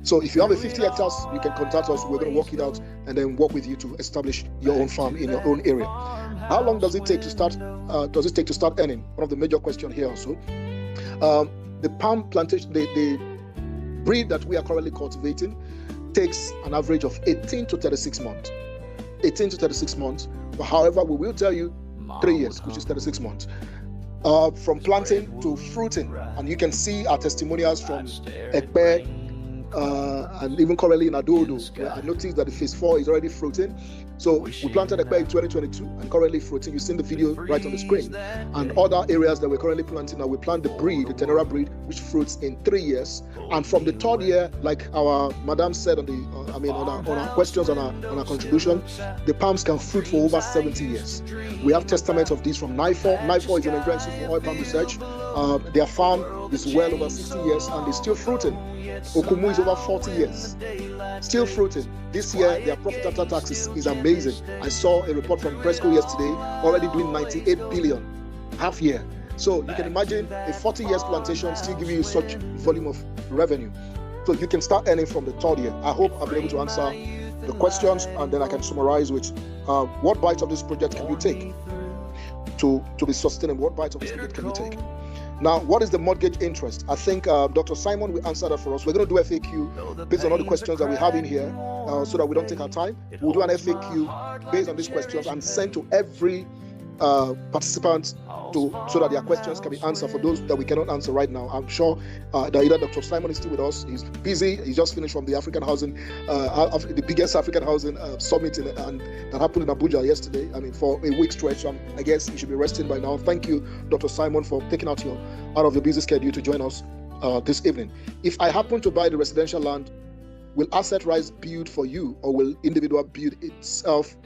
So if you have a 50 hectares, you can contact us. We're going to work it out and then work with you to establish your own farm in your own area. How long does it take to start? Earning? One of the major questions here also. The palm plantation, the breed that we are currently cultivating, takes an average of 18 to 36 months. 18 to 36 months. But however, we will tell you 3 years, which is 36 months. From planting to fruiting. And you can see our testimonials from Ekpe, and even currently in Adodo, where I noticed that the phase 4 is already fruiting. So we planted Ekpe in 2022 and currently fruiting. You've seen the video right on the screen. And other areas that we're currently planting now, we plant the breed, the Tenera breed, which fruits in 3 years. And from the 3rd year, like our madam said on our questions on our contribution, the palms can fruit for over 70 years. We have testaments of this from NIFOR. NIFOR is an Nigerian Institute for Oil Palm Research. Their farm is well over 60 years and it's still fruiting. Okumu is over 40 years, still fruiting. This year, their profit after tax is amazing. I saw a report from Presco yesterday, already doing 98 billion half year. So you can imagine a 40 years plantation still giving you such volume of revenue. So you can start earning from the 3rd year. I hope I've been able to answer the questions, and then I can summarize with what bite of this project can you take to be sustainable? What bite of this project can you take? Now, what is the mortgage interest? I think Dr. Simon will answer that for us. We're going to do FAQ based on all the questions that we have in here so that we don't take our time. We'll do an FAQ based on these questions and send to every participant so that their questions can be answered for those that we cannot answer right now. I'm sure that either Dr. Simon is still with us. He's busy. He just finished from the African Housing, the biggest African Housing Summit that happened in Abuja yesterday. I mean, for a week stretch. I guess he should be resting by now. Thank you, Dr. Simon, for taking out of your busy schedule to join us this evening. If I happen to buy the residential land, will Asset Rise build for you, or will individual build himself?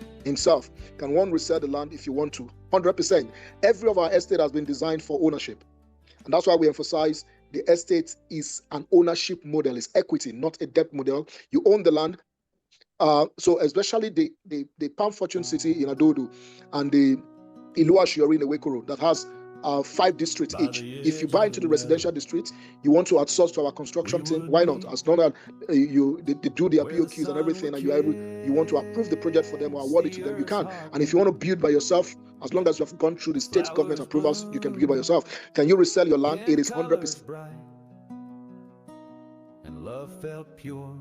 Can one resell the land if you want to? 100%. Every of our estate has been designed for ownership. And that's why we emphasize the estate is an ownership model. It's equity, not a debt model. You own the land. So especially the Palm Fortune City in Adodo and the Iluashiori in the Weko Road that has 5 districts each. If you buy into the residential district, you want to outsource to our construction team, why not? As long as they do their POQs and everything, and you want to approve the project for them or award it to them, you can. And if you want to build by yourself, as long as you have gone through the state government approvals, you can build by yourself. Can you resell your land? It is 100%. And love felt pure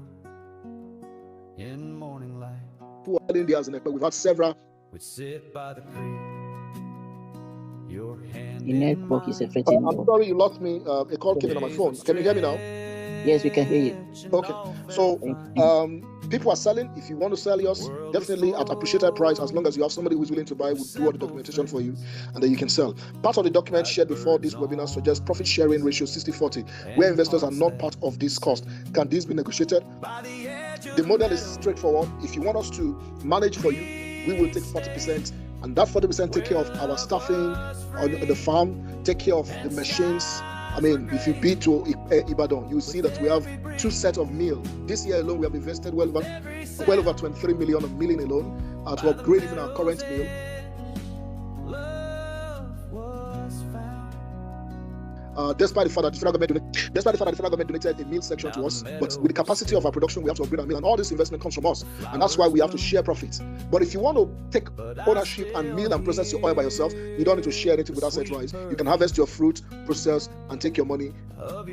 in morning light. We've had several. We sit by the creek. The network is affecting. I'm sorry you lost me. A call came in on my phone. Can you hear me now? Yes, we can hear you. Okay. So people are selling. If you want to sell yours, definitely at appreciated price. As long as you have somebody who's willing to buy, we'll do all the documentation for you, and then you can sell. Part of the document shared before this webinar suggests profit sharing ratio 60-40, where investors are not part of this cost. Can this be negotiated? The model is straightforward. If you want us to manage for you, we will take 40%. And that 40% take care of our staffing on the farm, take care of the machines. I mean, if you bid to Ibadan, you see that we have 2 sets of meal. This year alone, we have invested well over 23 million of milling alone to upgrade even our current meal. Despite the fact that the federal government donated a meal section to us, but with the capacity of our production, we have to upgrade our meal, and all this investment comes from us, and that's why we have to share profits. But if you want to take ownership and mill and process your oil by yourself, you don't need to share anything with Asset Rise. You can harvest your fruit, process, and take your money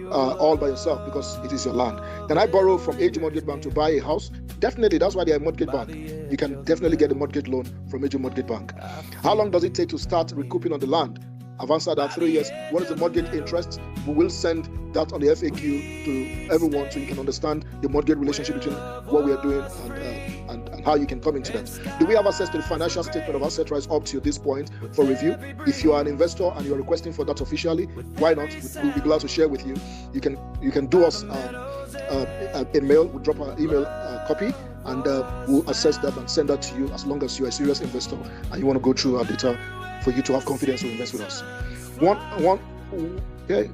all by yourself because it is your land. Can I borrow from AG Mortgage Bank to buy a house? Definitely, that's why they are a mortgage bank. You can definitely get a mortgage loan from AG Mortgage Bank. How long does it take to start recouping on the land? I've answered that 3 years. What is the mortgage interest? We will send that on the FAQ to everyone so you can understand the mortgage relationship between what we are doing and how you can come into that. Do we have access to the financial statement of Asset Rise up to this point for review? If you are an investor and you are requesting for that officially, why not? We'll be glad to share with you. You can do us a mail. We'll drop our email copy, and we'll assess that and send that to you as long as you're a serious investor and you want to go through our data for you to have confidence to invest with us. Okay.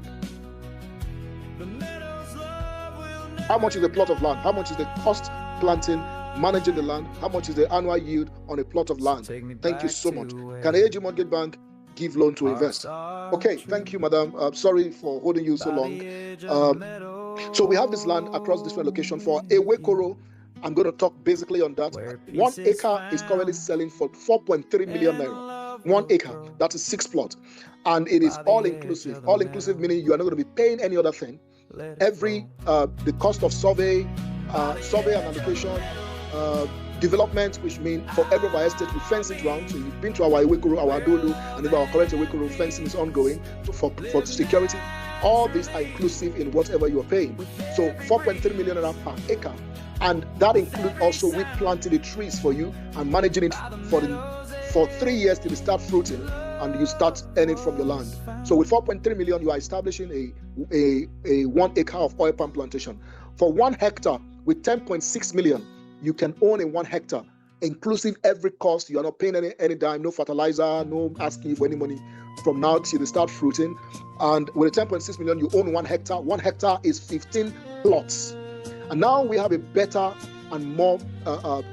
How much is the plot of land? How much is the cost planting, managing the land? How much is the annual yield on a plot of land? Thank you so much. Can AG Mortgage Bank give loan to invest? Okay, thank you, madam. Sorry for holding you so long. So we have this land across different locations. For Ewekoro, I'm going to talk basically on that. 1 acre is currently selling for 4.3 million naira. 1 acre, that is 6 plots. And it is all inclusive. All inclusive meaning you are not going to be paying any other thing. The cost of survey and allocation, development, which means for every of our estate, we fence it round. So you've been to our Ewekoro, our Dodo, and our current Ewekoro, fencing is ongoing for security. All these are inclusive in whatever you are paying. So 4.3 million naira per acre. And that includes also we planting the trees for you and managing it for 3 years till they start fruiting and you start earning from the land. So with 4.3 million, you are establishing a 1 acre of oil palm plantation. For 1 hectare with 10.6 million, you can own a 1 hectare, inclusive every cost. You are not paying any dime, no fertilizer, no asking you for any money from now till they start fruiting. And with a 10.6 million, you own 1 hectare. 1 hectare is 15 plots. And now we have a better and more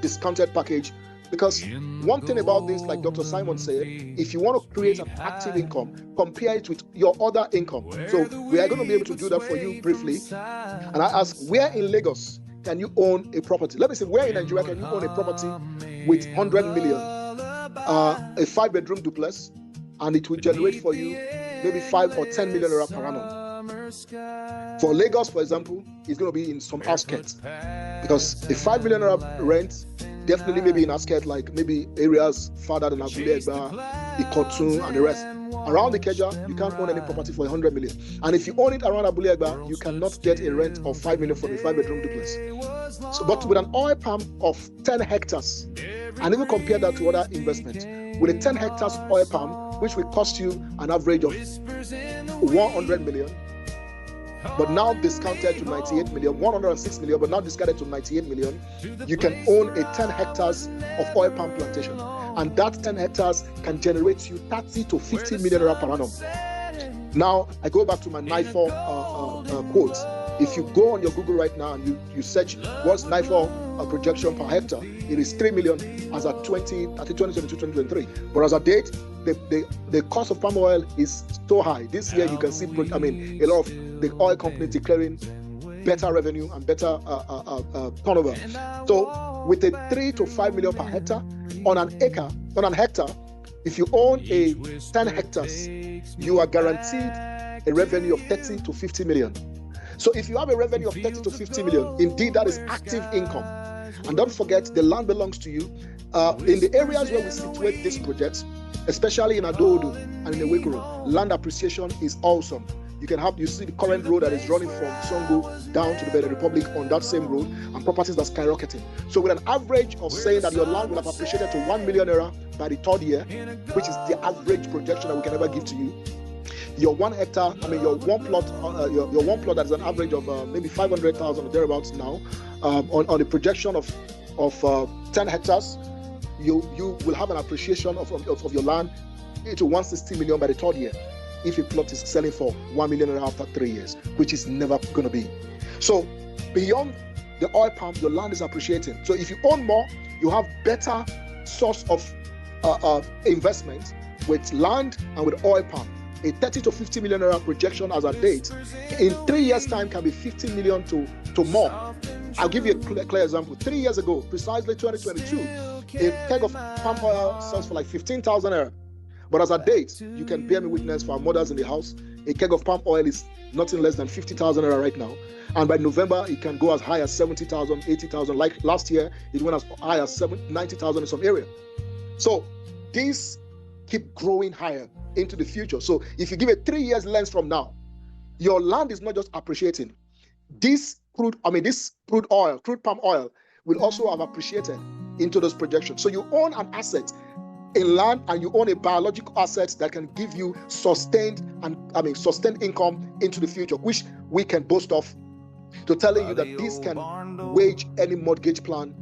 discounted package, because one thing about this, like Dr. Simon said, if you want to create an active income, compare it with your other income. So we are going to be able to do that for you briefly. And I ask, where in Lagos can you own a property? Let me say, where in Nigeria can you own a property with 100 million, a 5-bedroom duplex, and it will generate for you maybe 5 or 10 million naira per annum? For Lagos, for example, it's going to be in some outskirts, because a 5 million naira rent, definitely maybe in outskirts, like maybe areas farther than Abule Egba, Ikotun, and the rest. Around the Ikeja, you can't own any property for 100 million. And if you own it around Abule Egba, you cannot get a rent of 5 million for a 5-bedroom duplex. So, but with an oil palm of 10 hectares, and even compare that to other investments, with a 10 hectares oil palm, which will cost you an average of 100 million, but now discounted to 98 million, 106 million, but now discounted to 98 million, you can own a 10 hectares of oil palm plantation. And that 10 hectares can generate you 30 to 50 million per annum. Now, I go back to my NIFOR quote. If you go on your Google right now and you search what's NIFOR projection per hectare, it is 3 million as at 2022, 2023. But as a date, the cost of palm oil is so high. This year, you can see, a lot of the oil companies declaring better revenue and better turnover. So with a 3 to 5 million per hectare on an hectare, if you own a 10 hectares, you are guaranteed a revenue of 30 to 50 million. So if you have a revenue of 30 to 50 million, indeed that is active income. And don't forget, the land belongs to you. In the areas where we situate these projects, especially in Adodo and in Ewekoro, land appreciation is awesome. You see the current road that is running from Songo down to the Benin Republic on that same road, and properties are skyrocketing. So with an average of saying that your land will have appreciated to 1 million naira by the 3rd year, which is the average projection that we can ever give to you, your 1 hectare, your one plot that is an average of maybe 500,000 or thereabouts now, on the projection of 10 hectares, you will have an appreciation of your land to 160 million by the 3rd year, if a plot is selling for 1 million after 3 years, which is never going to be. So beyond the oil palm, your land is appreciating. So if you own more, you have better source of investment with land and with oil palm. A 30 to 50 million naira projection as a date, in 3 years' time can be 50 million to more. I'll give you a clear example. 3 years ago, precisely 2022, a keg of palm oil sells for like 15,000 naira. But as a date, you can bear me witness for our mothers in the house, a keg of palm oil is nothing less than 50,000 naira right now. And by November, it can go as high as 70,000, 80,000. Like last year, it went as high as 90,000 in some area. So these keep growing higher into the future. So if you give a 3 years lens from now, your land is not just appreciating. This crude palm oil will also have appreciated into those projections. So you own an asset in land, and you own a biological asset that can give you sustained income into the future, which we can boast of, to telling you that this can wage any mortgage plan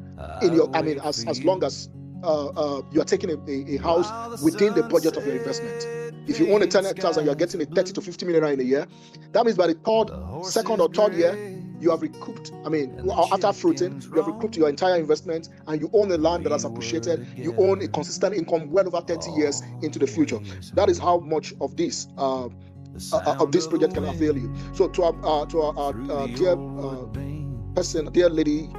in your, as long as you are taking a house within the budget of your investment. If you own a 10 hectares and you are getting a 30 to 50 million in a year, that means by the second or third year, you have recouped, after fruiting, you have recouped your entire investment, and you own a land that has appreciated. You own a consistent income well over 30 years into the future. That is how much of this of this project can avail you. So to our dear person, dear lady,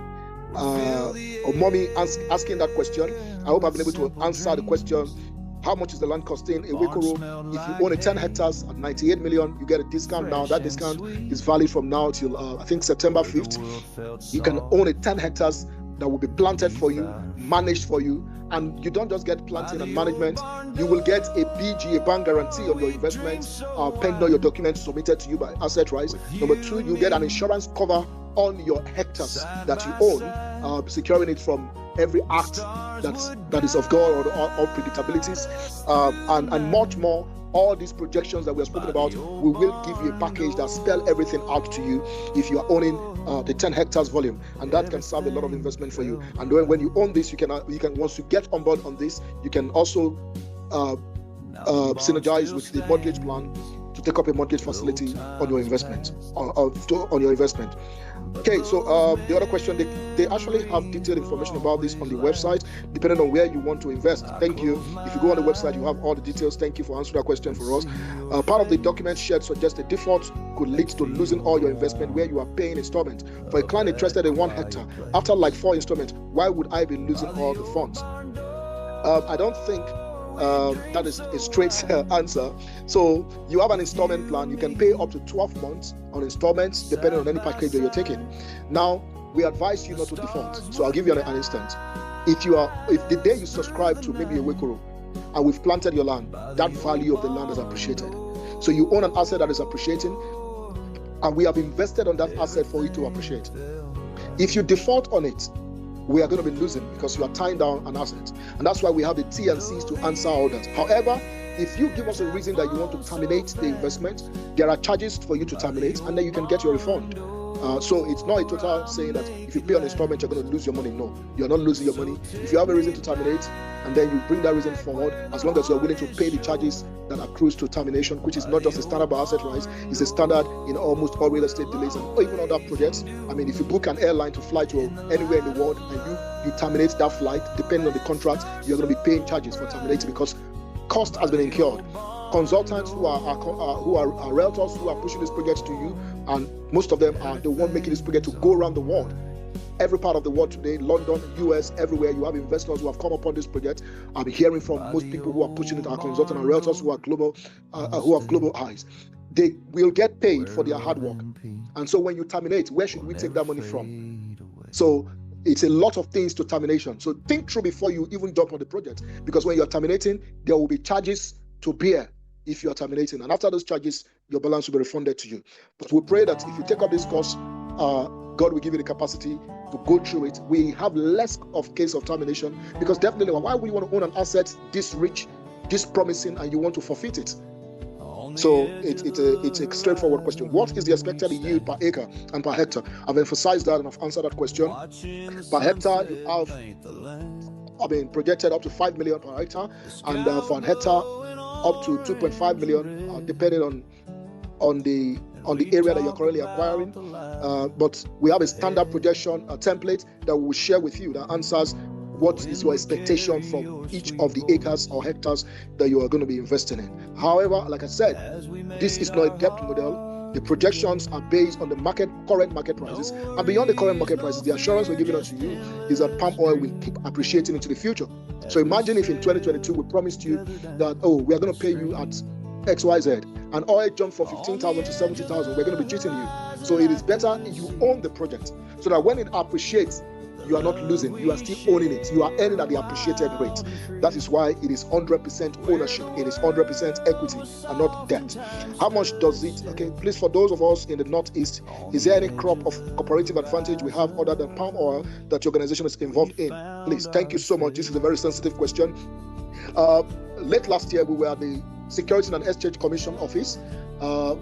or mommy asking that question, I hope I've been able to answer the question. How much is the land costing? A Wekoro, if you own 10 hectares at 98 million, you get a discount now. That discount is valid from now till I think September 5th. You can own 10 hectares that will be planted for you, managed for you, and you don't just get planting and management. You will get a BG, a bank guarantee on your investment, pending your documents submitted to you by Asset Rise. Number 2, you get an insurance cover on your hectares that you own, securing it from every act that is of God or unpredictabilities, and much more. All these projections that we have spoken about, we will give you a package that spell everything out to you if you are owning the 10 hectares volume, and that can serve a lot of investment for you. And when you own this, you can once you get on board on this, you can also synergize with the mortgage plan to take up a mortgage facility on your investment, on your investment. Okay, so the other question, they actually have detailed information about this on the website, depending on where you want to invest. Thank you. If you go on the website, you have all the details. Thank you for answering that question for us. Part of the document shared suggests a default could lead to losing all your investment where you are paying installment. For a client interested in 1 hectare, after like 4 installments, why would I be losing all the funds? I don't think that is a straight answer. So you have an installment plan. You can pay up to 12 months on installments depending on any package that you're taking. Now, we advise you not to default. So I'll give you an instance. If the day you subscribe to maybe a Wekoro and we've planted your land, that value of the land is appreciated. So you own an asset that is appreciating, and we have invested on that asset for it to appreciate. If you default on it, we are going to be losing because you are tying down an asset. And that's why we have the T&Cs to answer all that. However, if you give us a reason that you want to terminate the investment, there are charges for you to terminate, and then you can get your refund. So it's not a total saying that if you pay on installment, you're going to lose your money. No, you're not losing your money. If you have a reason to terminate, and then you bring that reason forward, as long as you're willing to pay the charges that accrues to termination, which is not just a standard by Asset Rise, it's a standard in almost all real estate delays and even other projects. I mean, if you book an airline to fly to anywhere in the world and you terminate that flight, depending on the contract, you're going to be paying charges for terminating because cost has been incurred. Consultants who are realtors who are pushing this project to you, and most of them are the one making this project to go around the world. Every part of the world today, London, US, everywhere, you have investors who have come upon this project. I'm hearing from most people who are pushing it, are consultants and realtors who are global, who have global eyes. They will get paid for their hard work. And so when you terminate, where should we take that money from? So it's a lot of things to termination. So think through before you even jump on the project, because when you're terminating, there will be charges to bear if you're terminating. And after those charges, your balance will be refunded to you. But we pray that if you take up this course, God will give you the capacity to go through it. We have less of case of termination, because definitely, why would you want to own an asset this rich, this promising, and you want to forfeit it? So it's a straightforward question. What is the expected yield per acre and per hectare? I've emphasized that and I've answered that question. Per hectare, you have projected up to 5 million per hectare, and for an hectare up to 2.5 million, depending on the area that you're currently acquiring. But we have a standard projection template that we will share with you that answers what is your expectation from each of the acres or hectares that you are going to be investing in. However, like I said, this is not a debt model. The projections are based on the current market prices, and beyond the current market prices, the assurance we're giving to you is that palm oil will keep appreciating into the future. So imagine if in 2022 we promised you that, we are going to pay you at XYZ, and oil jumped from 15,000 to 70,000, we're going to be cheating you. So it is better if you own the project, so that when it appreciates, you are not losing, you are still owning it. You are earning at the appreciated rate. That is why it is 100% ownership. It is 100% equity and not debt. How much does it? Okay, please, for those of us in the Northeast, is there any crop of cooperative advantage we have other than palm oil that your organization is involved in? Please, thank you so much. This is a very sensitive question. Late last year, we were at the Security and Exchange Commission office.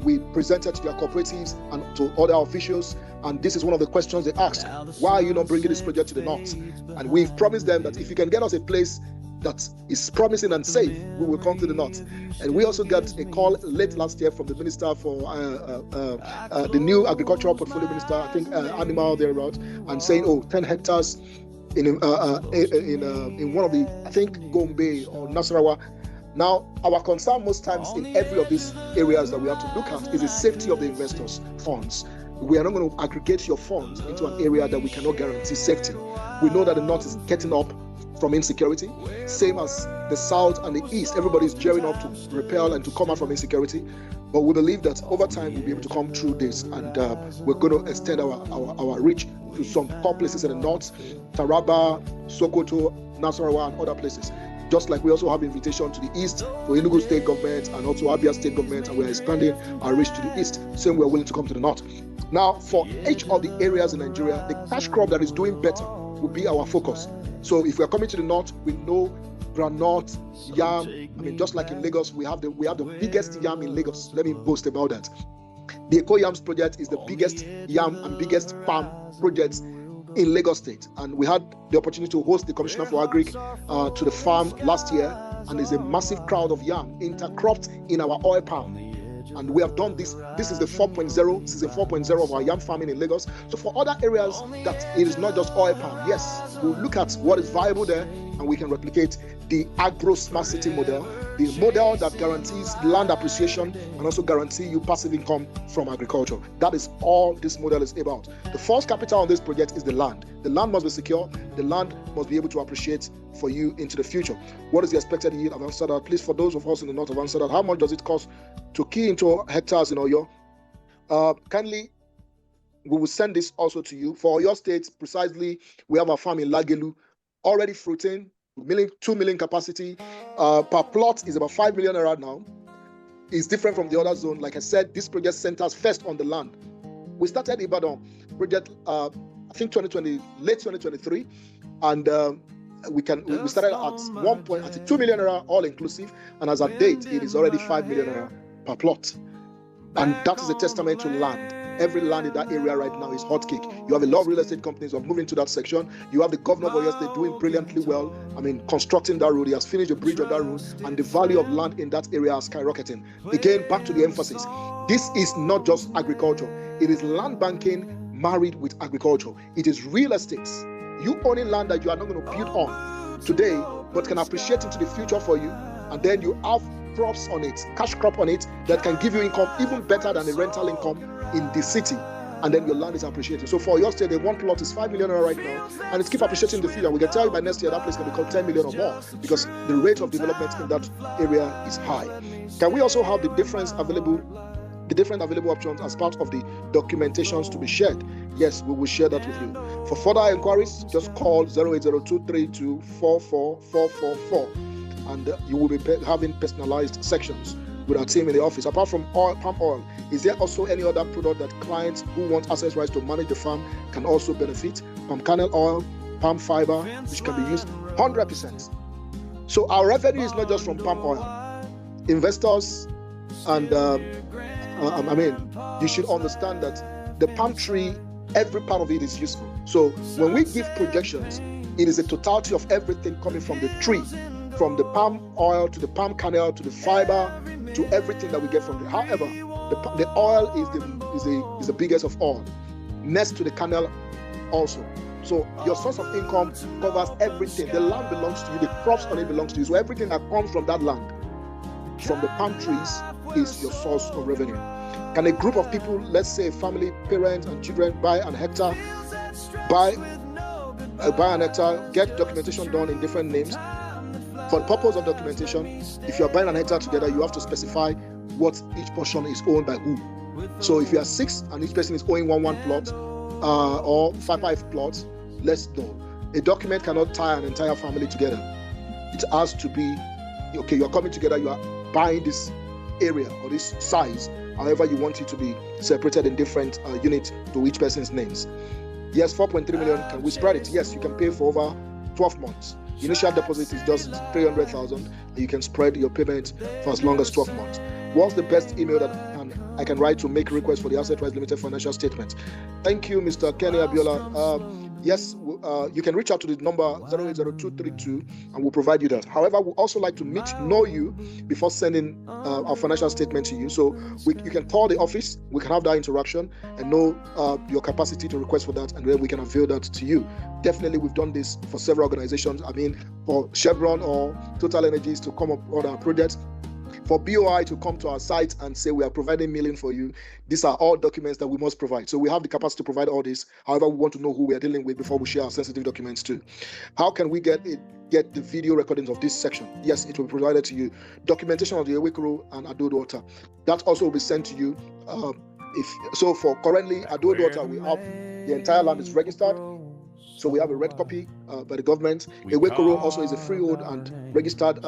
We presented to their cooperatives and to other officials, and this is one of the questions they asked: why are you not bringing this project to the north? And we've promised them that if you can get us a place that is promising and safe, we will come to the north. And we also got a call late last year from the minister for the new agricultural portfolio minister, I think Animal thereabout, and saying, 10 hectares in one of the, I think Gombe or Nasarawa Now, our concern most times in every of these areas that we have to look at is the safety of the investors' funds. We are not going to aggregate your funds into an area that we cannot guarantee safety. We know that the North is getting up from insecurity, same as the South and the East. Everybody's gearing up to repel and to come out from insecurity. But we believe that over time we'll be able to come through this, and we're going to extend our reach to some core places in the North, Taraba, Sokoto, Nasarawa, and other places. Just like we also have invitation to the East for Enugu State Government and also Abia State Government, and we're expanding our reach to the East. Same, we're willing to come to the North. Now, for each of the areas in Nigeria, the cash crop that is doing better will be our focus. So if we're coming to the North, we know groundnut, yam. I mean, just like in Lagos, we have the biggest yam in Lagos. Let me boast about that. The Eco Yams project is the biggest yam and biggest palm project in Lagos State, and we had the opportunity to host the Commissioner for Agri to the farm last year, and there's a massive crowd of yam intercropped in our oil palm. And we have done this. This is the 4.0. This is the 4.0 of our yam farming in Lagos. So for other areas that it is not just oil palm, yes, we'll look at what is viable there, and we can replicate the agro-smart city model, the model that guarantees land appreciation and also guarantee you passive income from agriculture. That is all this model is about. The first capital on this project is the land. The land must be secure. The land must be able to appreciate for you into the future. What is the expected yield of Amsterdam? Please, for those of us in the north of Amsterdam, how much does it cost to key into hectares in Oyo? Kindly, we will send this also to you. For Oyo State, precisely, we have a farm in Lagelu, already fruiting, 2 million capacity. Per plot is about 5 million around now. It's different from the other zone. Like I said, this project centers first on the land. We started Ibadan project, I think late 2023, and we started at 1 point at 2 million naira all inclusive, and as at date, it is already 5 million naira per plot, and that is a testament to land. Every land in that area right now is hot cake. You have a lot of real estate companies who are moving to that section. You have the governor of Oyo State doing brilliantly well. I mean, constructing that road. He has finished the bridge on that road, and the value of land in that area is skyrocketing. Again, back to the emphasis. This is not just agriculture. It is land banking married with agriculture. It is real estate. You owning land that you are not going to build on today, but can appreciate into the future for you, and then you have crops on it, cash crop on it, that can give you income even better than the rental income in the city, and then your land is appreciated. So for your state, the one plot is 5 million right now, and it's keep appreciating in the future. We can tell you by next year that place can become 10 million or more, because the rate of development in that area is high. Can we also have the different available options as part of the documentations to be shared? Yes, we will share that with you. For further inquiries, just call 08023244444, and you will be having personalized sections with our team in the office. Apart from palm oil, is there also any other product that clients who want access rights to manage the farm can also benefit? Palm kernel oil, palm fiber, which can be used 100%. So our revenue is not just from palm oil. Investors and you should understand that the palm tree, every part of it is useful. So when we give projections, it is a totality of everything coming from the tree, from the palm oil to the palm kernel to the fiber to everything that we get from it. However, the oil is the biggest of all, next to the kernel also. So your source of income covers everything. The land belongs to you, the crops on it belongs to you. So everything that comes from that land, from the palm trees, is your source of revenue. Can a group of people, let's say family, parents and children, buy an hectare, get documentation done in different names? For the purpose of documentation, if you are buying an hectare together, you have to specify what each portion is owned by who. So if you are 6 and each person is owning one plot or 5 plots, let's know. A document cannot tie an entire family together. It has to be, okay, you are coming together, you are buying this area or this size, however you want it to be separated in different units to each person's names. Yes, 4.3 million, can we spread it? Yes, you can pay for over 12 months. Initial deposit is just 300,000, and you can spread your payment for as long as 12 months. What's the best email that I can write to make request for the Asset Rights Limited financial statement? Thank you, Mr. Kenny Abiola. yes, you can reach out to the number 080232 and we'll provide you that. However, we also like to know you before sending our financial statement to you. So you can call the office, we can have that interaction and know your capacity to request for that, and then we can avail that to you. Definitely, we've done this for several organizations. I mean, for Chevron or Total Energies to come up on our projects, for BOI to come to our site and say we are providing milling for you. These are all documents that we must provide. So we have the capacity to provide all this. However, we want to know who we are dealing with before we share our sensitive documents too. How can we get the video recordings of this section? Yes, it will be provided to you. Documentation of the Ewekoro and Ado Water. That also will be sent to you. For currently Ado Water, we have the entire land is registered. So we have a red copy by the government. Ewekoro also is a freehold and registered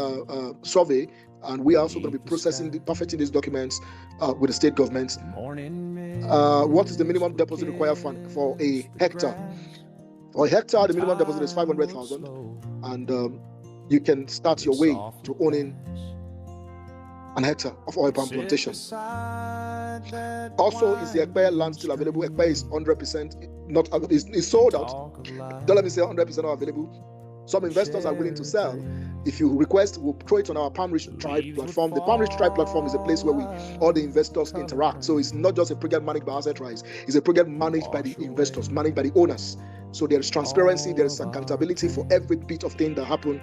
survey. And we are also going to be perfecting these documents with the state government. What is the minimum deposit required for a hectare? For a hectare, the minimum deposit is 500,000, and you can start your way to owning an hectare of oil palm plantation. Also, is the Ekpe land still available? Ekpe is 100% is sold out. Don't let me say 100% not available. Some investors are willing to sell. If you request, we'll throw it on our Palm Rich Tribe platform. The Palm Rich Tribe platform is a place where all the investors interact. So it's not just a project managed by Asset Rise. It's a project managed by the investors, managed by the owners. So there is transparency, there is accountability for every bit of thing that happened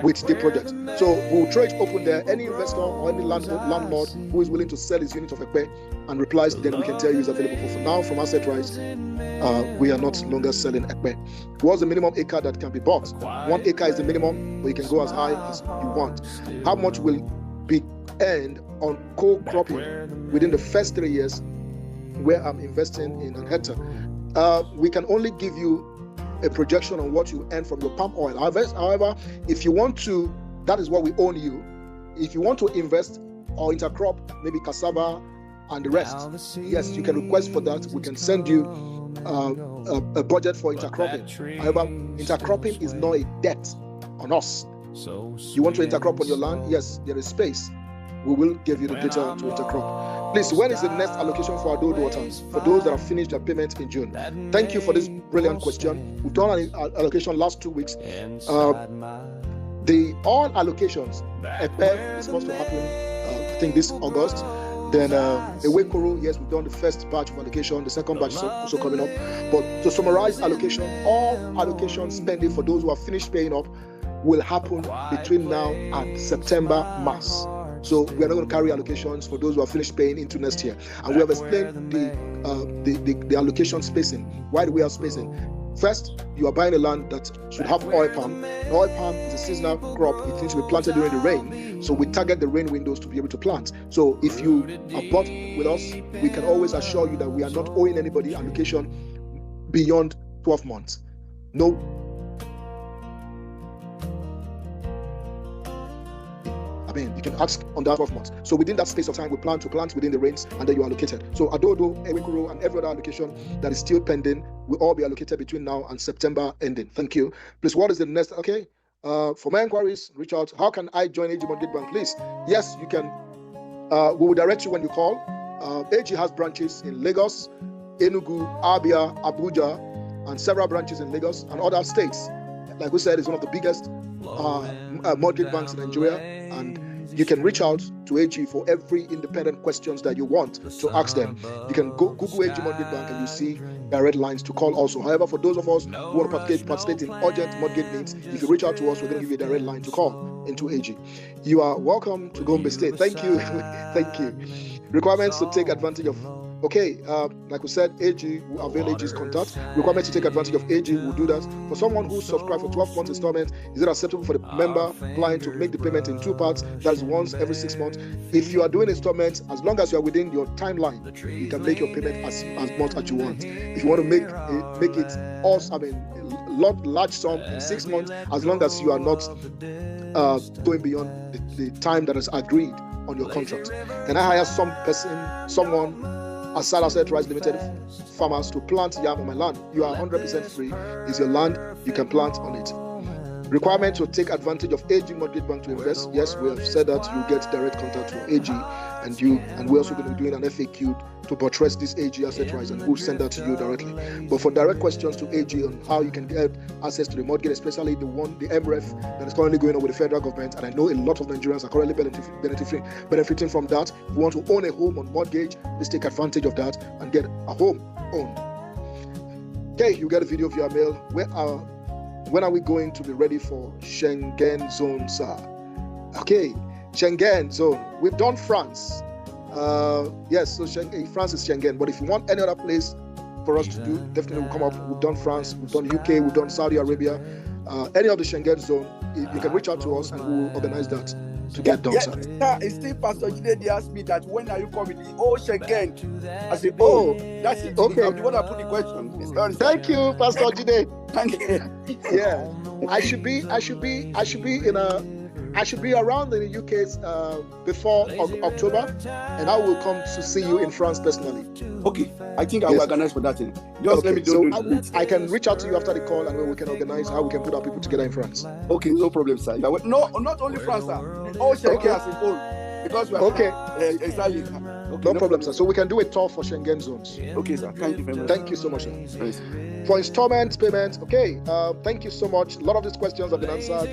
with the project. So we'll throw it open there. Any investor or any landlord who is willing to sell his unit of Ekpe and replies, then we can tell you it's available. But for now, from Asset Rise, we are not longer selling Ekpe. What's the minimum acre that can be bought? 1 acre is the minimum, but you can go as high as you want. How much will be earned on co-cropping within the first 3 years where I'm investing in an hectare? We can only give you a projection on what you earn from your palm oil. However, if you want to, that is what we own you. If you want to invest or intercrop, maybe cassava and the rest, yes, you can request for that. We can send you a budget for intercropping. However, intercropping is not a debt on us. You want to intercrop on your land? Yes, there is space. We will give you the data to intercrop. Please, when is the next allocation for Ado Waters for those that have finished their payment in June? Thank you for this brilliant question. We've done an allocation last 2 weeks. All allocations, Ekpe is supposed to happen, I think this August. Then Ewekoro, yes, we've done the first batch of allocation. The second batch is also coming up. But to summarize allocation, all allocation spending for those who have finished paying up will happen between now and September, March. So we are not going to carry allocations for those who have finished paying into next year. And we have explained the allocation spacing. Why do we have spacing? First, you are buying a land that should have oil palm. Oil palm is a seasonal crop. It needs to be planted during the rain. So we target the rain windows to be able to plant. So if you are bought with us, we can always assure you that we are not owing anybody allocation beyond 12 months. No. I mean, you can ask on that 12 months. So within that space of time, we plan to plant within the rains, and then you are allocated. So Adodo, Ewekoro, and every other allocation that is still pending will all be allocated between now and September ending. Thank you. Please, what is the next? Okay. For my inquiries, reach out. How can I join AG Mortgage Bank? Please. Yes, you can. We will direct you when you call. AG has branches in Lagos, Enugu, Abia, Abuja, and several branches in Lagos and other states. Like we said, it's one of the biggest mortgage banks in Nigeria, and you can reach out to AG for every independent questions that you want to ask them. You can go Google AG Mortgage Bank and you see direct lines to call also. However, for those of us who want to participate in urgent mortgage needs, if you reach out to us, we're going to give you a direct line to call into AG. You are welcome to Gombe State. Thank you. Thank you. Requirements to take advantage of. Okay, like we said, AG will avail AG's contact. Requirement to take advantage of AG will do that. For someone who subscribed for 12 months installment, is it acceptable for the member client to make the payment in 2 parts? That is once every 6 months. If you are doing installments, as long as you are within your timeline, you can make your payment as much as you want. If you want to make it also, large sum in 6 months, as long as you are not going beyond the time that is agreed on your contract. Can I hire someone as Asset Rise Limited farmers to plant yam on my land? You are 100% free. It's your land. You can plant on it. Requirement to take advantage of AG Mortgage Bank to invest. Yes, we have said that you get direct contact from AG, and we're also going to be doing an FAQ to buttress this AG asset rise, and we'll send that to you directly. But for direct questions to AG on how you can get access to the mortgage, especially the MREF that is currently going on with the federal government, and I know a lot of Nigerians are currently benefiting from that. If you want to own a home on mortgage, let's take advantage of that and get a home owned. Okay, you get a video via mail. When are we going to be ready for Schengen zone, sir? Okay, Schengen zone. We've done France. Yes, so France is Schengen. But if you want any other place for us to do, definitely we'll come up. We've done France, we've done UK, we've done Saudi Arabia. Any of the Schengen zone, you can reach out to us and we'll organize that to get done, sir. It's still Pastor Jide asked me that when are you coming? Schengen. I said, that's it. Okay. I'm the one that put the question. Sorry, Thank you, Pastor Jide. Thank you. Yeah, I should be around in the UK before October, and I will come to see you in France personally. Okay, I think I will organize for that thing. Just let me do it. I can reach out to you after the call, and we can organize how we can put our people together in France. Okay, no problem, sir. No, not only France, sir. All Schengen as a whole. Because we are exactly. Okay, no problem, sir. So we can do a tour for Schengen zones. Okay, sir. Thank you very much. Thank you so much, sir. For installment payments, okay. Thank you so much. A lot of these questions have been answered.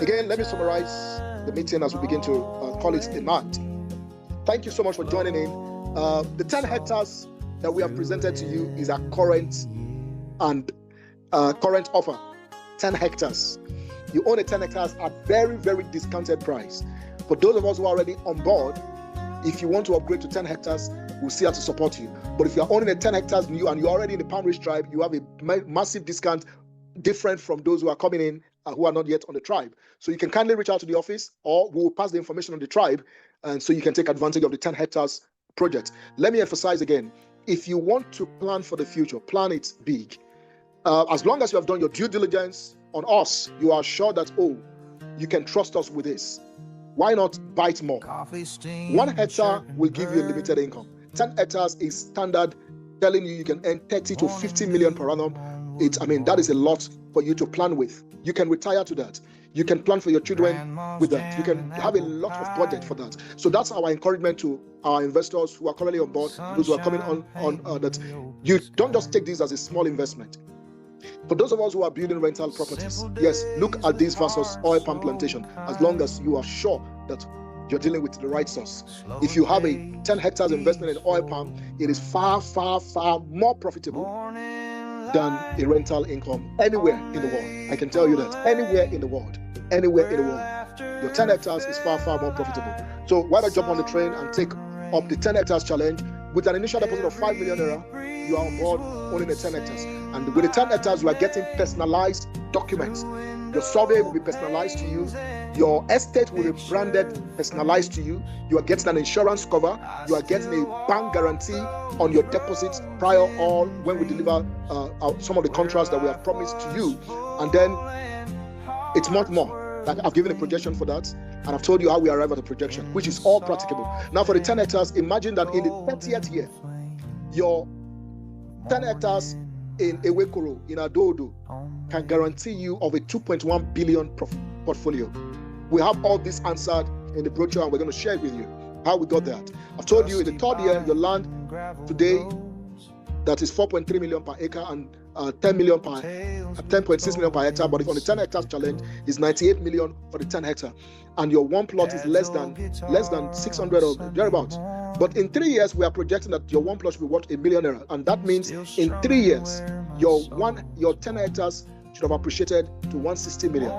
Again, let me summarize the meeting as we begin to call it a night. Thank you so much for joining in. The 10 hectares that we have presented to you is our current offer. 10 hectares. You own a 10 hectares at very, very discounted price. For those of us who are already on board, if you want to upgrade to 10 hectares, we'll see how to support you. But if you're owning a 10 hectares new and you're already in the Palm Ridge tribe, you have a massive discount different from those who are coming in who are not yet on the tribe. So you can kindly reach out to the office, or we will pass the information on the tribe, and so you can take advantage of the 10 hectares project. Let me emphasize again, if you want to plan for the future, plan it big. As long as you have done your due diligence on us, you are sure that, you can trust us with this. Why not bite more? 1 hectare will give you a limited income. 10 hectares is standard, telling you can earn 30 to 50 million per annum. That is a lot for you to plan with. You can retire to that. You can plan for your children with that. You can have a lot of budget for that. So that's our encouragement to our investors who are currently on board, those who are coming on that you don't just take this as a small investment. For those of us who are building rental properties, yes, look at this versus oil palm plantation, as long as you are sure that you're dealing with the right source. If you have a 10 hectares investment in oil palm, it is far, far, far more profitable than a rental income anywhere in the world. I can tell you that. Anywhere in the world. Your 10 hectares is far, far more profitable. So why not jump on the train and take up the 10 hectares challenge with an initial deposit of 5 million naira? You are on board owning the 10 hectares. And with the 10 hectares, you are getting personalized documents. Your survey will be personalized to you. Your estate will be branded, personalized to you. You are getting an insurance cover. You are getting a bank guarantee on your deposits prior or when we deliver some of the contracts that we have promised to you. And then it's much more. Like I've given a projection for that, and I've told you how we arrive at the projection, which is all practicable. Now for the 10 hectares, imagine that in the 30th year, your 10 hectares in Ewekoro, in Adodo, can guarantee you of a 2.1 billion portfolio. We have all this answered in the brochure, and we're going to share it with you how we got that. I've told you in the 3rd year, your land today, that is 4.3 million per acre and 10.6 million per hectare. But if on the 10 hectares challenge is 98 million for the 10 hectare, and your one plot is less than 600 or thereabouts. But in 3 years, we are projecting that your one plot will be worth $1 million, and that means in 3 years, your 10 hectares should have appreciated to 160 million.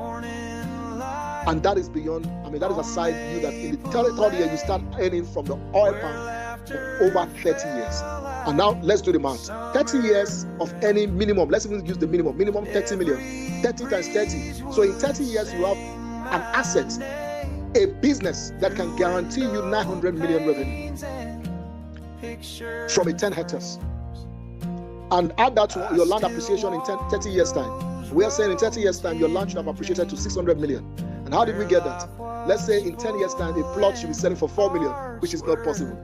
And that is beyond. That is aside you that in the 3rd year you start earning from the oil palm for over 30 years. And now let's do the math. 30 years of any minimum. Let's even use the minimum 30 million. 30 times 30. So in 30 years you have an asset, a business that can guarantee you 900 million revenue from a 10 hectares. And add that to your land appreciation in 30 years time. We are saying in 30 years time your land should have appreciated to 600 million. And how did we get that? Let's say in 10 years time a plot should be selling for 4 million, which is not possible.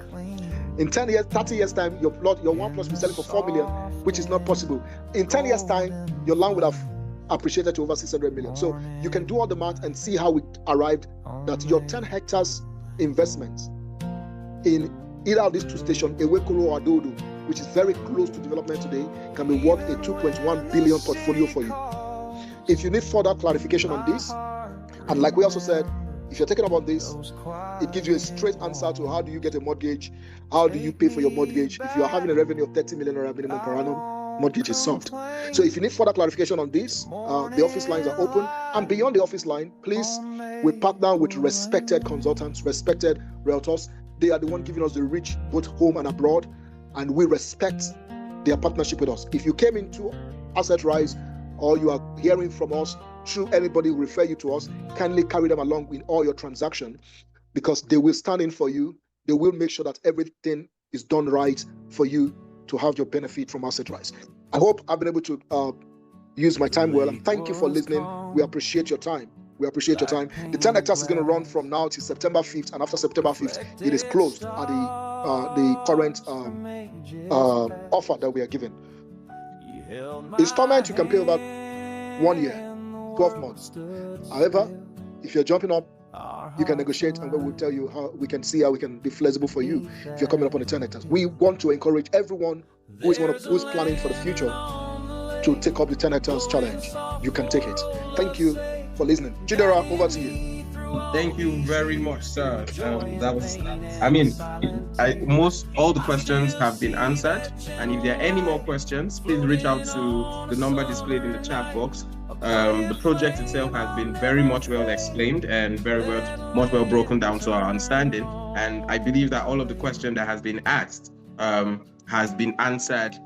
In 30 years time, your one plot will be selling for 4 million, which is not possible. In 10 years time, your land would have appreciated to over 600 million. So you can do all the math and see how we arrived that your 10 hectares investment in either of these two stations, Ewekoro or Adodo, which is very close to development today, can be worth a 2.1 billion portfolio for you. If you need further clarification on this, and like we also said, if you're thinking about this, it gives you a straight answer to how do you get a mortgage, how do you pay for your mortgage. If you are having a revenue of 30 million or minimum per annum, mortgage is solved. So if you need further clarification on this, the office lines are open. And beyond the office line, please, we partner with respected consultants, respected realtors. They are the one giving us the reach both home and abroad, and we respect their partnership with us. If you came into Asset Rise or you are hearing from us through anybody who refer you to us, kindly carry them along in all your transactions, because they will stand in for you. They will make sure that everything is done right for you to have your benefit from Asset Rise. I hope I've been able to use my time well, and thank you for listening. We appreciate your time. We appreciate your time. The 10 hectares is going to run from now till September 5th, and after September 5th, it is closed at the current offer that we are giving. Installment, you can pay over 1 year, 12 months. However, if you're jumping up, you can negotiate, and we will tell you how we can see how we can be flexible for you if you're coming up on the 10 hectares. We want to encourage everyone who's planning for the future to take up the 10 hectares challenge. You can take it. Thank you for listening. Chidera, over to you. Thank you very much, sir. That was, most all the questions have been answered, and if there are any more questions, please reach out to the number displayed in the chat box. The project itself has been very much well explained and much well broken down to our understanding, and I believe that all of the questions that has been asked has been answered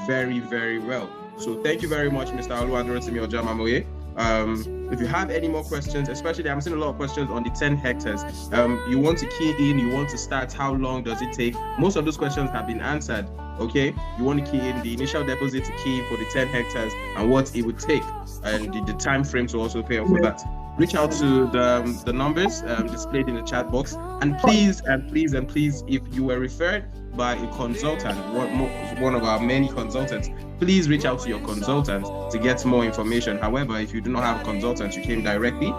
very, very well. So thank you very much, Mr. Oluwadorotimi Ojamamoye. If you have any more questions, especially I'm seeing a lot of questions on the 10 hectares, you want to key in, you want to start, how long does it take? Most of those questions have been answered. Okay, you want to key in the initial deposit to key for the 10 hectares and what it would take, and the time frame to also pay off for that. Reach out to the numbers displayed in the chat box, and please, if you were referred by a consultant, one of our many consultants, please reach out to your consultant to get more information. However, if you do not have a consultant, you came directly,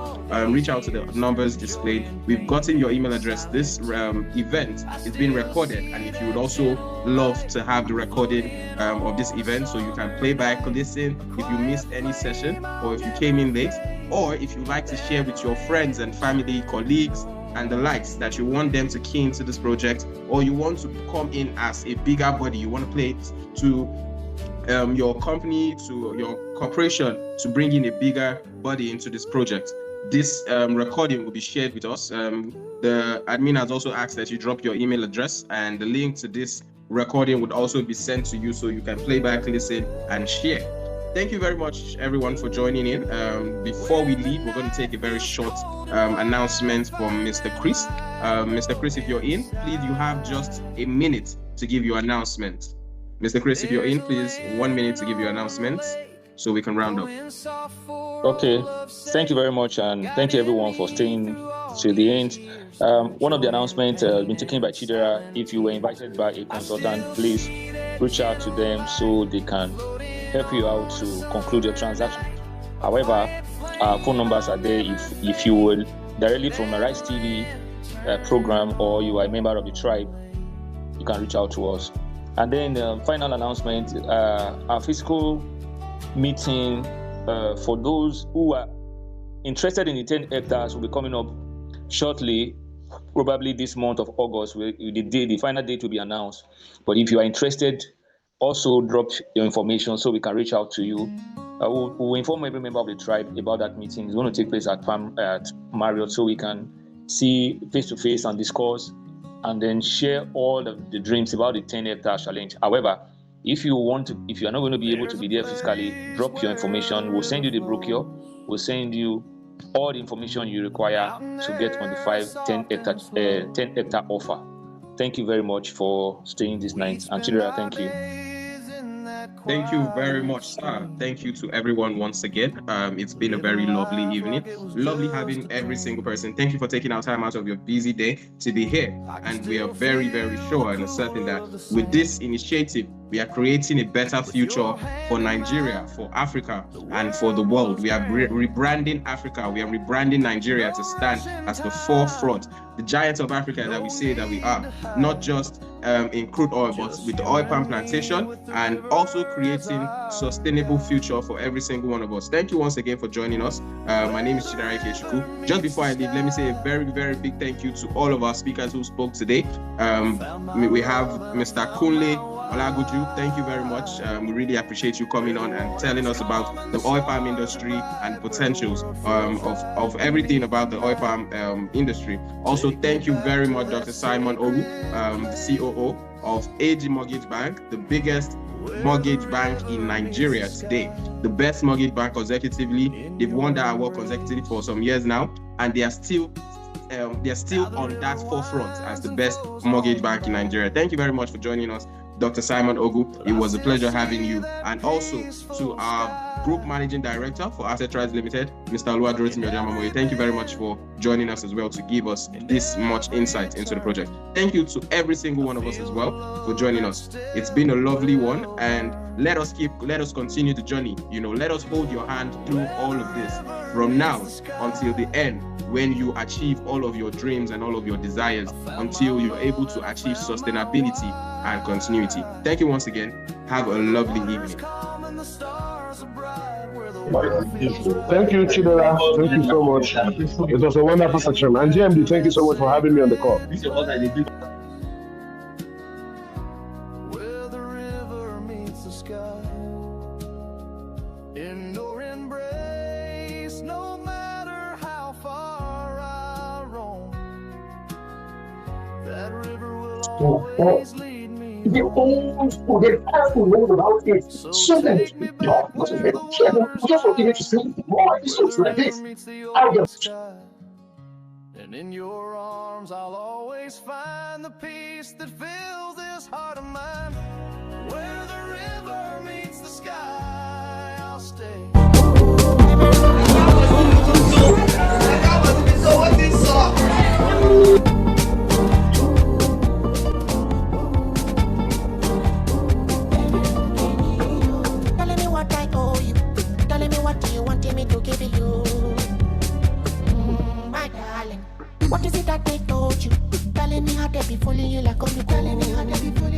reach out to the numbers displayed. We've gotten your email address. This event is being recorded, and if you would also love to have the recording of this event so you can play back, listen if you missed any session, or if you came in late, or if you like to share with your friends and family, colleagues, and the likes that you want them to key into this project, or you want to come in as a bigger body, you want to play to your company, to your corporation, to bring in a bigger body into this project. This recording will be shared with us. The admin has also asked that you drop your email address, and the link to this recording would also be sent to you so you can play back, listen, and share. Thank you very much, everyone, for joining in. Before we leave, we're going to take a very short announcement from Mr. Chris. Mr. Chris, if you're in, please, you have just a minute to give your announcement. Mr. Chris, if you're in, please, 1 minute to give your announcement so we can round up. Okay, thank you very much, and thank you everyone for staying to the end. One of the announcements has been taken by Chidera. If you were invited by a consultant, please reach out to them so they can help you out to conclude your transaction. However, our phone numbers are there if you will directly from a Rise TV program, or you are a member of the tribe, you can reach out to us. And then final announcement, our physical meeting for those who are interested in the 10 hectares will be coming up shortly, probably this month of August. The final date will be announced. But if you are interested, also drop your information so we can reach out to you. We'll inform every member of the tribe about that meeting. It's going to take place at Marriott, so we can see face-to-face and discuss, and then share all of the dreams about the 10 hectare challenge. However, if you are not going to be able to be there physically, drop your information. We'll send you the brochure. We'll send you all the information you require to get on the 10 hectare offer. Thank you very much for staying this night. And Chidera, thank you. Thank you very much, sir. Thank you to everyone once again. It's been a very lovely evening. Lovely having every single person. Thank you for taking our time out of your busy day to be here. And we are very, very sure and certain that with this initiative, We are creating a better future for Nigeria, for Africa, and for the world. We are rebranding Africa. We are rebranding Nigeria to stand as the forefront, the giants of Africa that we say that we are, not just in crude oil, but with the oil palm plantation, and also creating sustainable future for every single one of us. Thank you once again for joining us. My name is Chidera Ikechukwu. Just before I leave, let me say a very, very big thank you to all of our speakers who spoke today. We have Mr. Kunle Olaguju. Thank you very much. We really appreciate you coming on and telling us about the oil palm industry and potentials of everything about the oil palm industry. Also, thank you very much, Dr. Simon Ogu, the COO of AG Mortgage Bank, the biggest mortgage bank in Nigeria today, the best mortgage bank consecutively. They've won that award consecutively for some years now, and they are still on that forefront as the best mortgage bank in Nigeria. Thank you very much for joining us, Dr. Simon Ogu. It was a pleasure having you. And also to our Group Managing Director for Asset Rise Limited, Mr. Oluwadorotimi Ojamamoye. Thank you very much for joining us as well to give us this much insight into the project. Thank you to every single one of us as well for joining us. It's been a lovely one, and let us continue the journey. Let us hold your hand through all of this from now until the end, when you achieve all of your dreams and all of your desires, until you're able to achieve sustainability and continuity. Thank you once again. Have a lovely evening. Thank you, Chidera. Thank you so much. It was a wonderful section. And GMD, thank you so much for having me on the call. The old forget every word about it. So many people just continue to see more episodes like this. I'll just and in your arms I'll always find the peace that fills this heart of mine. Where the river meets the sky, I'll stay. What is it that they told you? Telling me how they be fooling you like I'm telling me how they be fooling